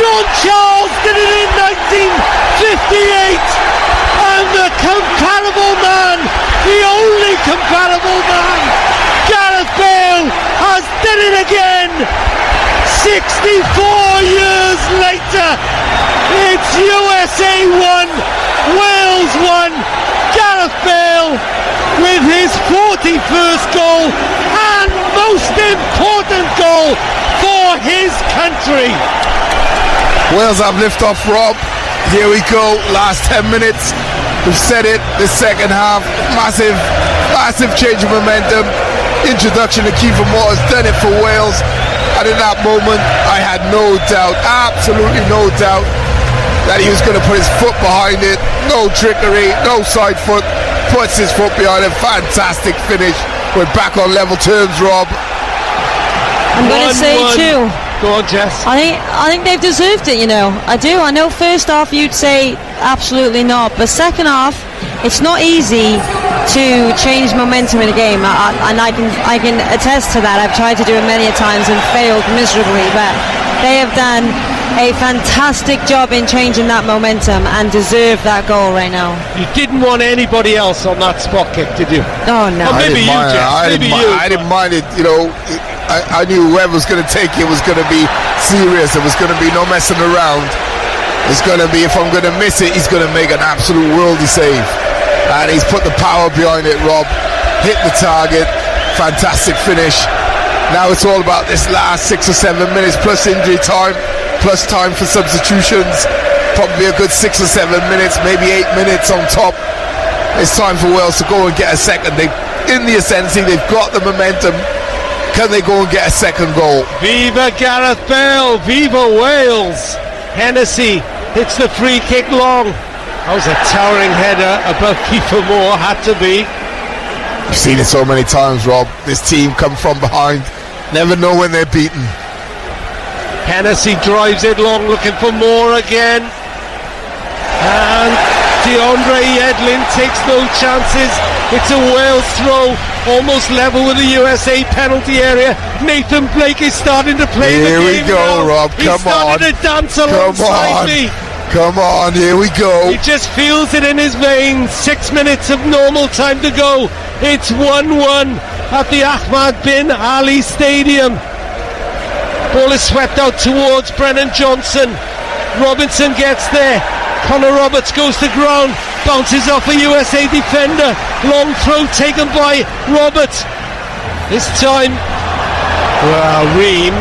John Charles did it in 1958, and the comparable man, the only comparable man, Gareth Bale, has done it again. 64 years later, it's USA 1, Wales 1. Gareth Bale with his 41st goal and most important goal for his country. Wales have lift-off, Rob. Here we go, last 10 minutes. We've said it, this second half, massive change of momentum. Introduction to Kiefer Moore has done it for Wales. And in that moment, I had no doubt, absolutely no doubt, that he was going to put his foot behind it. No trickery, no side foot, puts his foot behind it. Fantastic finish. We're back on level terms, Rob. I'm going to say too. Go on, Jess. I think they've deserved it, you know. I do. I know first half you'd say absolutely not, but second half it's not easy to change momentum in a game, and I can attest to that. I've tried to do it many a times and failed miserably, but they have done a fantastic job in changing that momentum and deserve that goal right now. You didn't want anybody else on that spot kick, did you? Oh no. Well, maybe you, Jess. I didn't mind it, you know. I knew whoever was going to take it was going to be serious. There was going to be no messing around. It's going to be, if I'm going to miss it, he's going to make an absolute worldie save. And he's put the power behind it, Rob. Hit the target. Fantastic finish. Now it's all about this last 6 or 7 minutes, plus injury time, plus time for substitutions. Probably a good 6 or 7 minutes, maybe 8 minutes on top. It's time for Wales to go and get a second. In the ascendancy, they've got the momentum. Can they go and get a second goal? Viva Gareth Bale, viva Wales. Hennessy hits the free kick long. That was a towering header above Kiefer Moore, had to be. We've seen it so many times, Rob. This team come from behind, never know when they're beaten. Hennessy drives it long, looking for Moore again. And DeAndre Yedlin takes no chances. It's a Wales throw almost level with the USA penalty area. Nathan Blake is starting to play Here the we game go, now. Rob, He's come on. starting to dance Come alongside on. me. Come on, here we go. He just feels it in his veins. 6 minutes of normal time to go. It's 1-1 at the Ahmad bin Ali Stadium. Ball is swept out towards Brennan Johnson. Robinson gets there. Connor Roberts goes to ground, bounces off a USA defender. Long throw taken by Roberts. This time, Ream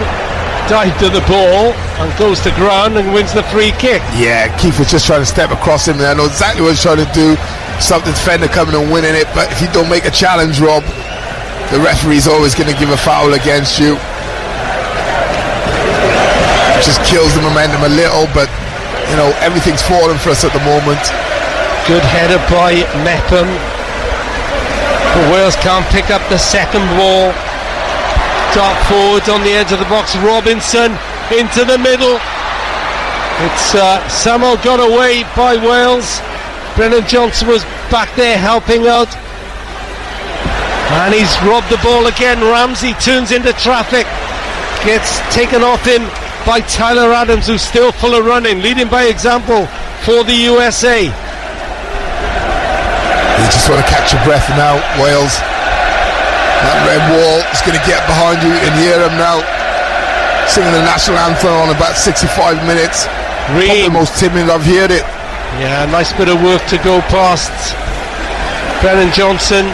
dived to the ball and goes to ground and wins the free kick. Yeah, Keith was just trying to step across him there. I know exactly what he's trying to do. Stop the defender coming and winning it. But if you don't make a challenge, Rob, the referee's always going to give a foul against you. It just kills the momentum a little, but you know, everything's falling for us at the moment. Good header by Mepham. But Wales can't pick up the second ball. Dark forward on the edge of the box. Robinson into the middle. It's somehow got away by Wales. Brennan Johnson was back there helping out. And he's robbed the ball again. Ramsey turns into traffic. Gets taken off him by Tyler Adams, who's still full of running, leading by example for the USA. You just want to catch your breath now, Wales. That red wall is going to get behind you and hear them now singing the national anthem on about 65 minutes. Probably the most timid I've heard it. Yeah, nice bit of work to go past. Brennan Johnson.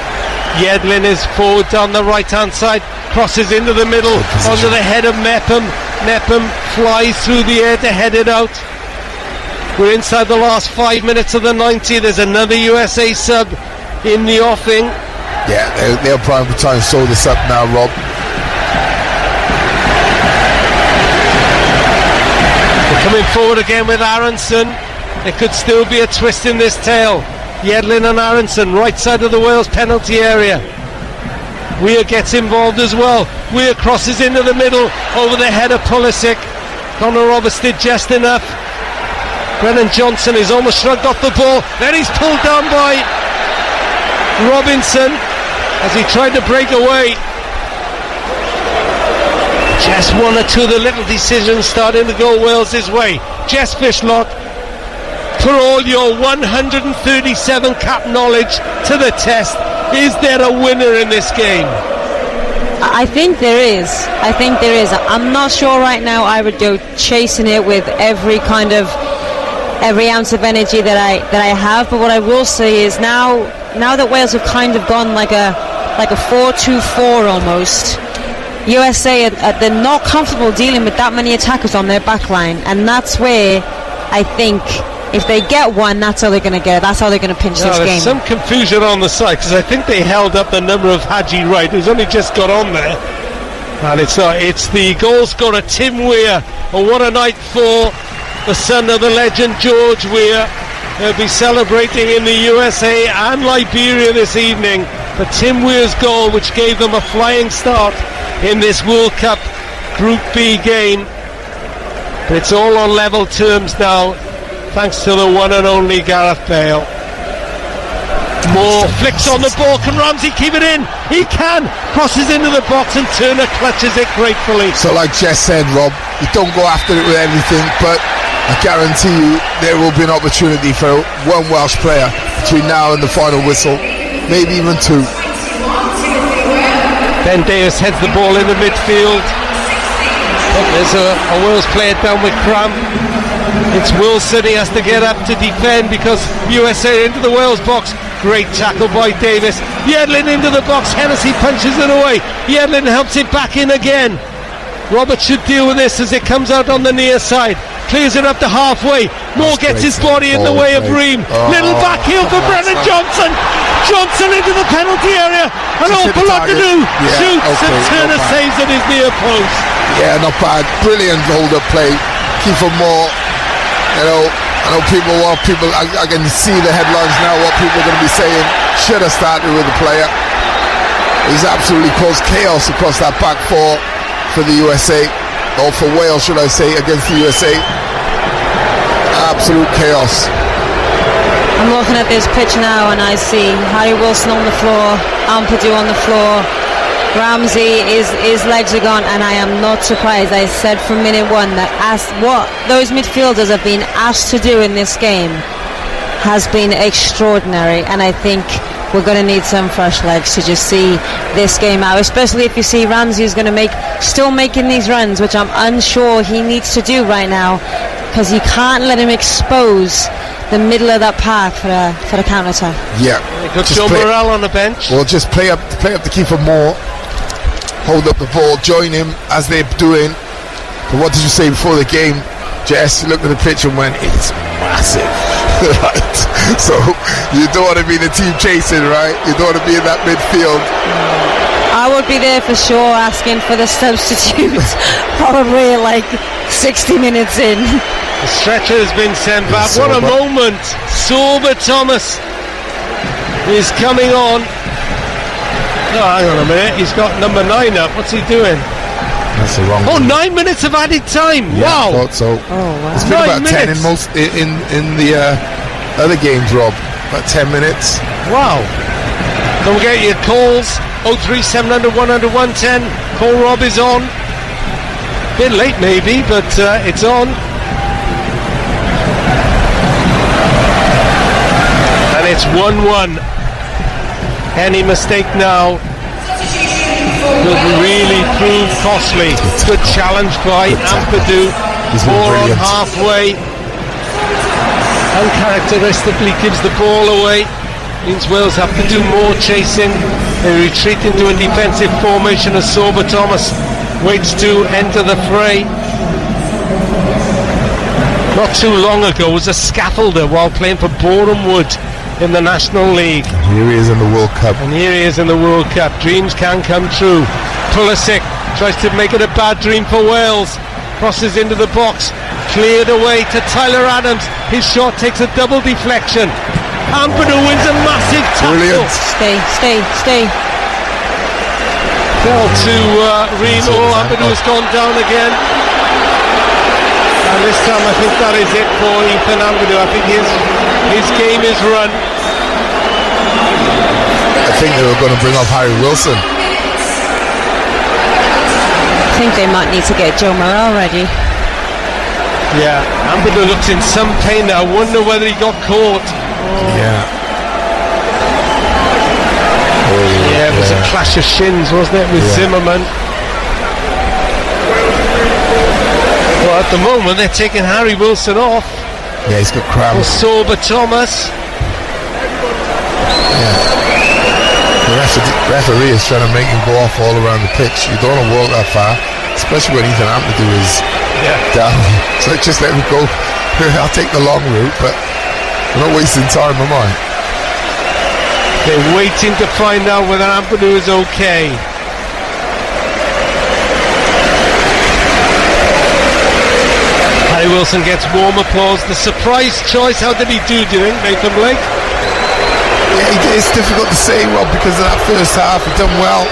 Yedlin is forward down the right hand side, crosses into the middle under the head of Mepham. Mepham flies through the air to head it out. We're inside the last 5 minutes of the 90. There's another USA sub in the offing. Yeah, they're prime for trying to sew this up now, Rob. They're coming forward again with Aronson. There could still be a twist in this tale. Yedlin and Aronson, right side of the Wales penalty area. Weir gets involved as well. Weir crosses into the middle over the head of Pulisic. Connor Roberts did just enough. Brennan Johnson is almost shrugged off the ball. Then he's pulled down by Robinson as he tried to break away. Just one or two of the little decisions starting to go Wales' way. Jess Fishlock, put all your 137 cap knowledge to the test. Is there a winner in this game? I think there is. I'm not sure right now I would go chasing it with every ounce of energy that I have, but what I will say is now that Wales have kind of gone like a 4-2-4 almost, USA they're not comfortable dealing with that many attackers on their back line, and that's where I think if they get one, that's how they're going to get it. That's how they're going to pinch this game. There's some confusion on the side because I think they held up the number of Haji Wright, who's only just got on there. And it's the goal scorer Tim Weir. Oh, what a night for the son of the legend George Weir. They'll be celebrating in the USA and Liberia this evening for Tim Weir's goal, which gave them a flying start in this World Cup Group B game. But it's all on level terms now, thanks to the one and only Gareth Bale. More flicks on the ball. Can Ramsey keep it in? He can. Crosses into the box and Turner clutches it gratefully. So like Jess said, Rob, you don't go after it with everything, but I guarantee you there will be an opportunity for one Welsh player between now and the final whistle, maybe even two. Ben Davis heads the ball in the midfield. Oh, there's a Wales player down with cramp. It's Wilson, he has to get up to defend because USA into the Wales box. Great tackle by Davis. Yedlin into the box, Hennessy punches it away. Yedlin helps it back in again. Roberts should deal with this as it comes out on the near side. Clears it up to halfway. Moore gets his body in the way of Ream. Little back heel for Brennan Johnson. Johnson into the penalty area. An awful lot to do. Shoots and Turner saves at his near post. Yeah, not bad. Brilliant hold-up play. Kiefer Moore. You know, I know I can see the headlines now, what people are going to be saying. Should have started with the player. He's absolutely caused chaos across that back four for the USA, or for Wales should I say, against the USA. Absolute chaos. I'm looking at this pitch now and I see Harry Wilson on the floor, Ampadu on the floor, Ramsey, his legs are gone, and I am not surprised. I said from minute one that what those midfielders have been asked to do in this game has been extraordinary, and I think we're going to need some fresh legs to just see this game out, especially if you see Ramsey is going to still making these runs, which I'm unsure he needs to do right now, because you can't let him expose the middle of that path for the counter attack. Yeah, got Joe Morrell on the bench. Well, just play up the keeper more, hold up the ball, join him as they're doing. But what did you say before the game, Jess? You looked at the pitch and went, it's massive. Right? So you don't want to be the team chasing, right? You don't want to be in that midfield. I would be there for sure asking for the substitutes probably like 60 minutes in. The stretcher has been sent back. What a moment. Sorba Thomas is coming on. Oh, hang on a minute. He's got number 9 up. What's he doing? That's the wrong 9 minutes of added time. Yeah, wow. I thought so. Oh, wow. It's been 9 about minutes. 10 in the other games, Rob. About 10 minutes. Wow. Don't forget your calls. 03700 100 110. Call Rob is on. Bit late maybe, but it's on. And it's 1-1. Any mistake now will really prove costly. Good challenge by Ampadu. He's been 4 on brilliant. halfway. Uncharacteristically gives the ball away. Means Wales have to do more chasing. They retreat into a defensive formation as Sorba Thomas waits to enter the fray. Not too long ago was a scaffolder while playing for Boreham Wood in the National League. Here he is in the World Cup. And here he is in the World Cup. Dreams can come true. Pulisic tries to make it a bad dream for Wales. Crosses into the box. Cleared away to Tyler Adams. His shot takes a double deflection. Ampadu wins a massive tackle. Brilliant. Stay. Fell to Reno. Ampadu has gone down again. And this time I think that is it for Ethan Ampadu. I think his game is run. I think they were going to bring up Harry Wilson. I think they might need to get Joe Morrell ready. Yeah, Ampadu looks in some pain now. I wonder whether he got caught. Yeah. Yeah, it was a clash of shins, wasn't it, with Zimmerman? Well, at the moment they're taking Harry Wilson off. Yeah, he's got Or cramps. Sorba Thomas. The referee is trying to make him go off all around the pitch. You don't want to walk that far, especially when Ethan Ampadu is down. So just let him go. I'll take the long route, but I'm not wasting time, am I? They're waiting to find out whether Ampadu is okay. Harry Wilson gets warm applause. The surprise choice, how did he do you think, Nathan Blake? Yeah, it's difficult to say, Rob, because of that first half, he done well.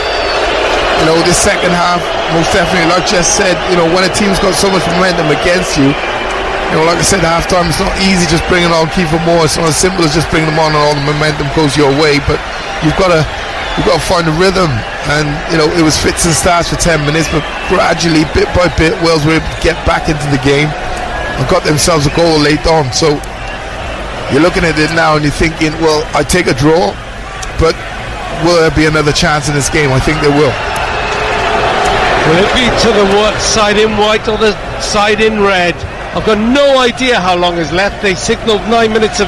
You know, this second half, most definitely, like Jess said, you know, when a team's got so much momentum against you, you know, like I said, half time, it's not easy just bringing on Kiefer Moore. It's not as simple as just bringing them on and all the momentum goes your way, but you've got to find a rhythm. And, you know, it was fits and starts for 10 minutes, but gradually, bit by bit, Wales were able to get back into the game and got themselves a goal late on. So you're looking at it now and you're thinking, well, I take a draw, but will there be another chance in this game? I think there will. Will it be to the side in white or the side in red? I've got no idea how long is left. They signalled 9 minutes of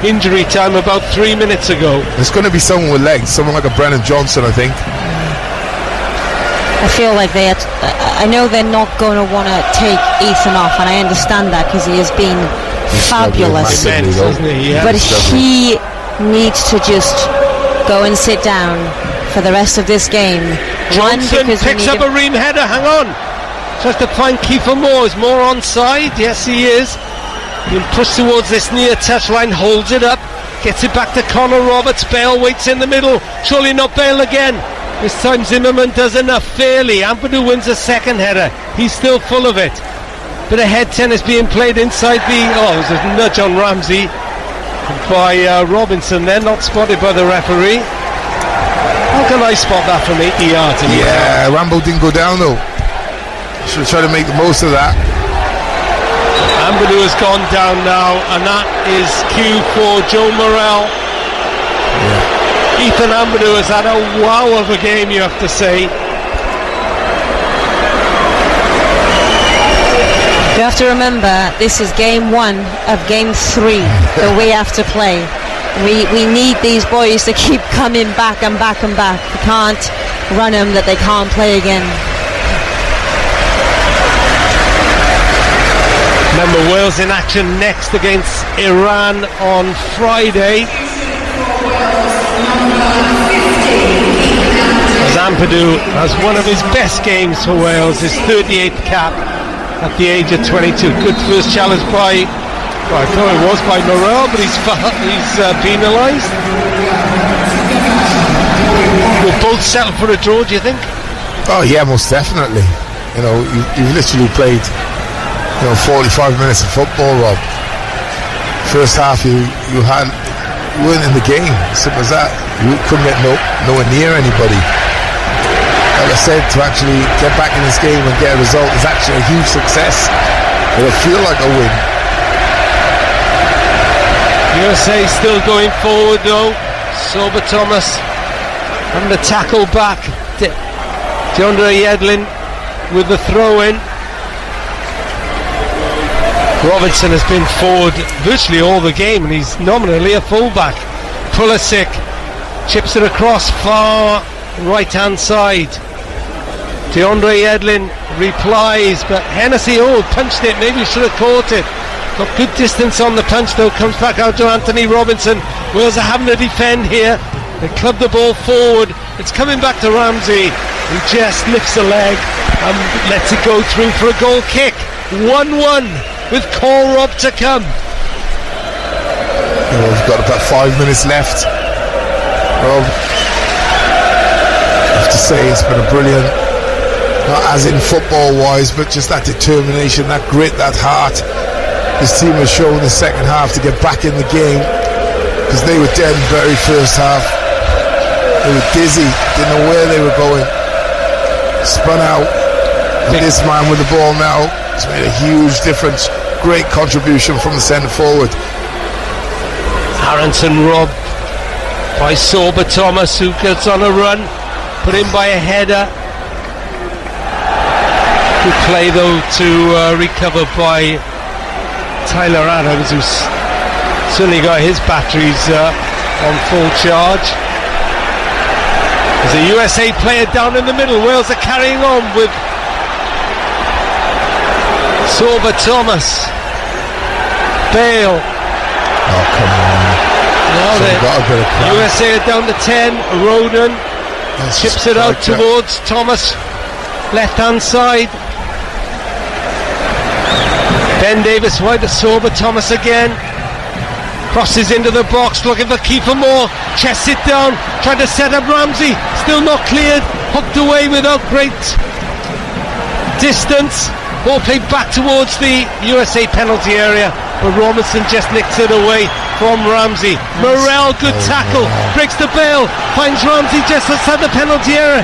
injury time about 3 minutes ago. There's going to be someone with legs, someone like a Brennan Johnson, I think. I feel like I know they're not going to want to take Ethan off, and I understand that because he has been fabulous. Immense, hasn't he? Yeah. But he needs to just go and sit down for the rest of this game. Johnson picks up a Ream header. Hang on. Tries to find Kiefer Moore. Is Moore onside? Yes, he is. Being pushed towards this near touchline. Holds it up. Gets it back to Connor Roberts. Bale waits in the middle. Surely not Bale again. This time Zimmerman does enough fairly. Ampadu wins a second header. He's still full of it. Bit of head tennis being played inside the... Oh, there's a nudge on Ramsey. by Robinson, then not spotted by the referee. How can I spot that from 80 yards? Yeah, Rambo didn't go down though. Should try to make the most of that. Ampadu has gone down now, and that is cue for Joe Morrell. Yeah. Ethan Ampadu has had a wow of a game, you have to say. You have to remember, this is game 1 of game 3 that we have to play. We need these boys to keep coming back and back and back. We can't run them that they can't play again. Remember, Wales in action next against Iran on Friday. As Ampadu has one of his best games for Wales, his 38th cap at the age of 22. Good first challenge by, well, I thought it was by Morrell, but he's penalised. Will both settle for a draw, do you think? Oh yeah, most definitely. You know, you've literally played 45 minutes of football, Rob. First half you weren't in the game, simple as that. You couldn't get nowhere near anybody. Like I said, to actually get back in this game and get a result is actually a huge success. It'll feel like a win. USA still going forward though. Sober Thomas having to tackle back. DeAndre Yedlin with the throw in. Robinson has been forward virtually all the game, and he's nominally a fullback. Pulisic chips it across far right hand side. DeAndre Yedlin replies, but Hennessy punched it, maybe should have caught it. Got good distance on the punch though, comes back out to Anthony Robinson. Wales are having to defend here. They club the ball forward. It's coming back to Ramsey, who just lifts a leg and lets it go through for a goal kick. 1-1 with Cole Robb to come. We've got about 5 minutes left. Rob, I have to say it's been a brilliant, not as in football wise, but just that determination, that grit, that heart this team has shown in the second half to get back in the game, because they were dead and buried first half. They were dizzy, didn't know where they were going, spun out, and this man with the ball now has made a huge difference. Great contribution from the centre forward. Harrington robbed by Sober Thomas, who gets on a run, put in by a header. Good play though to recover by Tyler Adams, who's certainly got his batteries on full charge. There's a USA player down in the middle. Wales are carrying on with Sober Thomas. Bale. Oh, come on. Now USA are down to 10. Roden chips it out towards Thomas, left hand side. Ben Davis wide to Sober Thomas again. Crosses into the box, looking for Kiefer Moore. Chests it down, trying to set up Ramsey. Still not cleared. Hooked away without great distance. Ball played back towards the USA penalty area, but Robinson just nicks it away from Ramsey. Morrell, good tackle. Breaks to Bale. Finds Ramsey just outside the penalty area.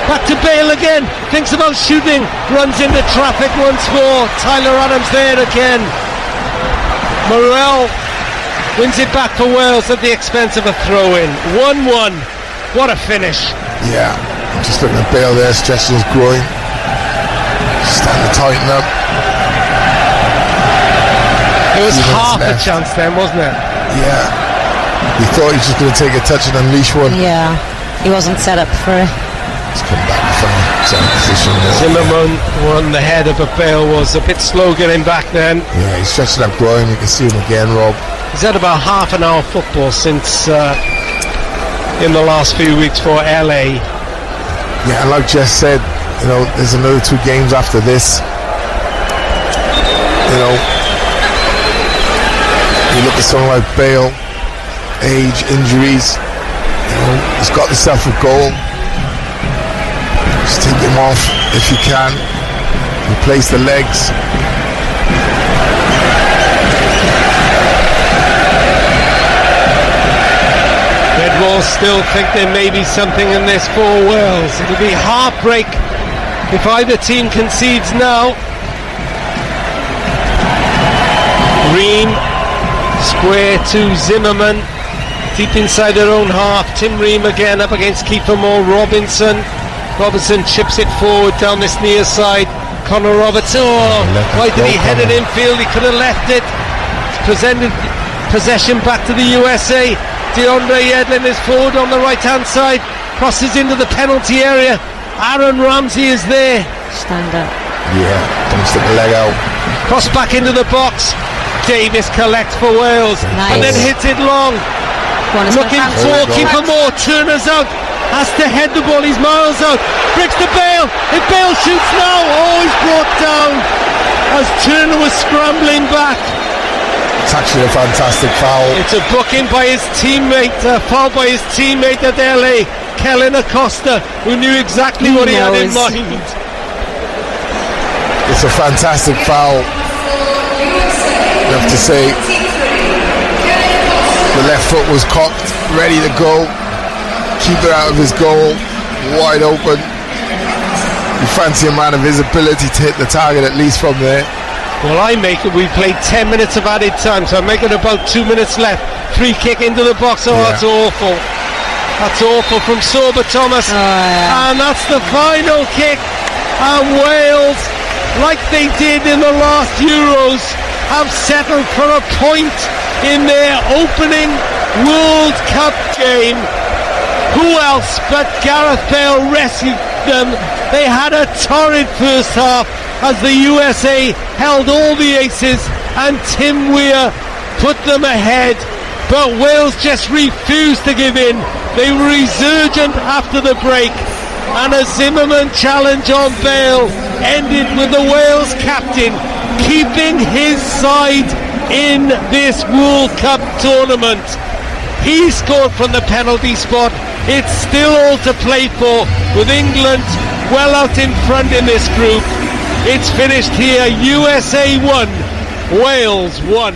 Back to Bale again. Thinks about shooting. Runs into traffic once more. Tyler Adams there again. Morrell wins it back for Wales at the expense of a throw-in. 1-1. What a finish. Yeah, just looking at Bale there, stretching his groin. Starting to tighten up. It was half a chance then, wasn't it? Yeah. He thought he was just going to take a touch and unleash one. Yeah, he wasn't set up for it. He's come back from some position. Zimmerman won the header, but Bale was a bit slow getting back then. Yeah, he's stretching that groin. You can see him again, Rob. He's had about half an hour football since in the last few weeks for LA. Yeah, and like Jess said, there's another 2 games after this. You look at someone like Bale, age, injuries. He's got himself a goal. Just take him off if you can. Replace the legs. all still think there may be something in this for Wales. It'll be heartbreak if either team concedes now. Ream, square to Zimmerman, deep inside their own half. Tim Ream again up against Kiefer Moore. Robinson chips it forward down this near side. Connor Roberts, why did he head it infield? He could have left it. Presented possession back to the USA. DeAndre Yedlin is forward on the right hand side, crosses into the penalty area. Aaron Ramsey is there. Stand up. Yeah, don't stick the leg out. Cross back into the box. Davis collects for Wales. Nice. And then hits it long. Looking for keeper Moore. Turner's out. Has to head the ball. He's miles out. Bricks to Bale. If Bale shoots now, he's brought down as Turner was scrambling back. It's actually a fantastic foul. It's a booking by his teammate, a foul by his teammate at LA, Kellen Acosta, who knew exactly what he had in mind. It's a fantastic foul. You have to say, the left foot was cocked, ready to go. Keeper out of his goal, wide open. You fancy a man of his ability to hit the target at least from there. Well, I make it, we played 10 minutes of added time, so I make it about 2 minutes left. Free kick into the box. That's awful. That's awful from Sorba Thomas. And that's the final kick. And Wales, like they did in the last Euros, have settled for a point in their opening World Cup game. Who else but Gareth Bale rescued them? They had a torrid first half as the USA held all the aces and Tim Weir put them ahead, but Wales just refused to give in. They were resurgent after the break, and a Zimmerman challenge on Bale ended with the Wales captain keeping his side in this World Cup tournament. He scored from the penalty spot. It's still all to play for, with England well out in front in this group. It's finished here. USA 1, Wales 1.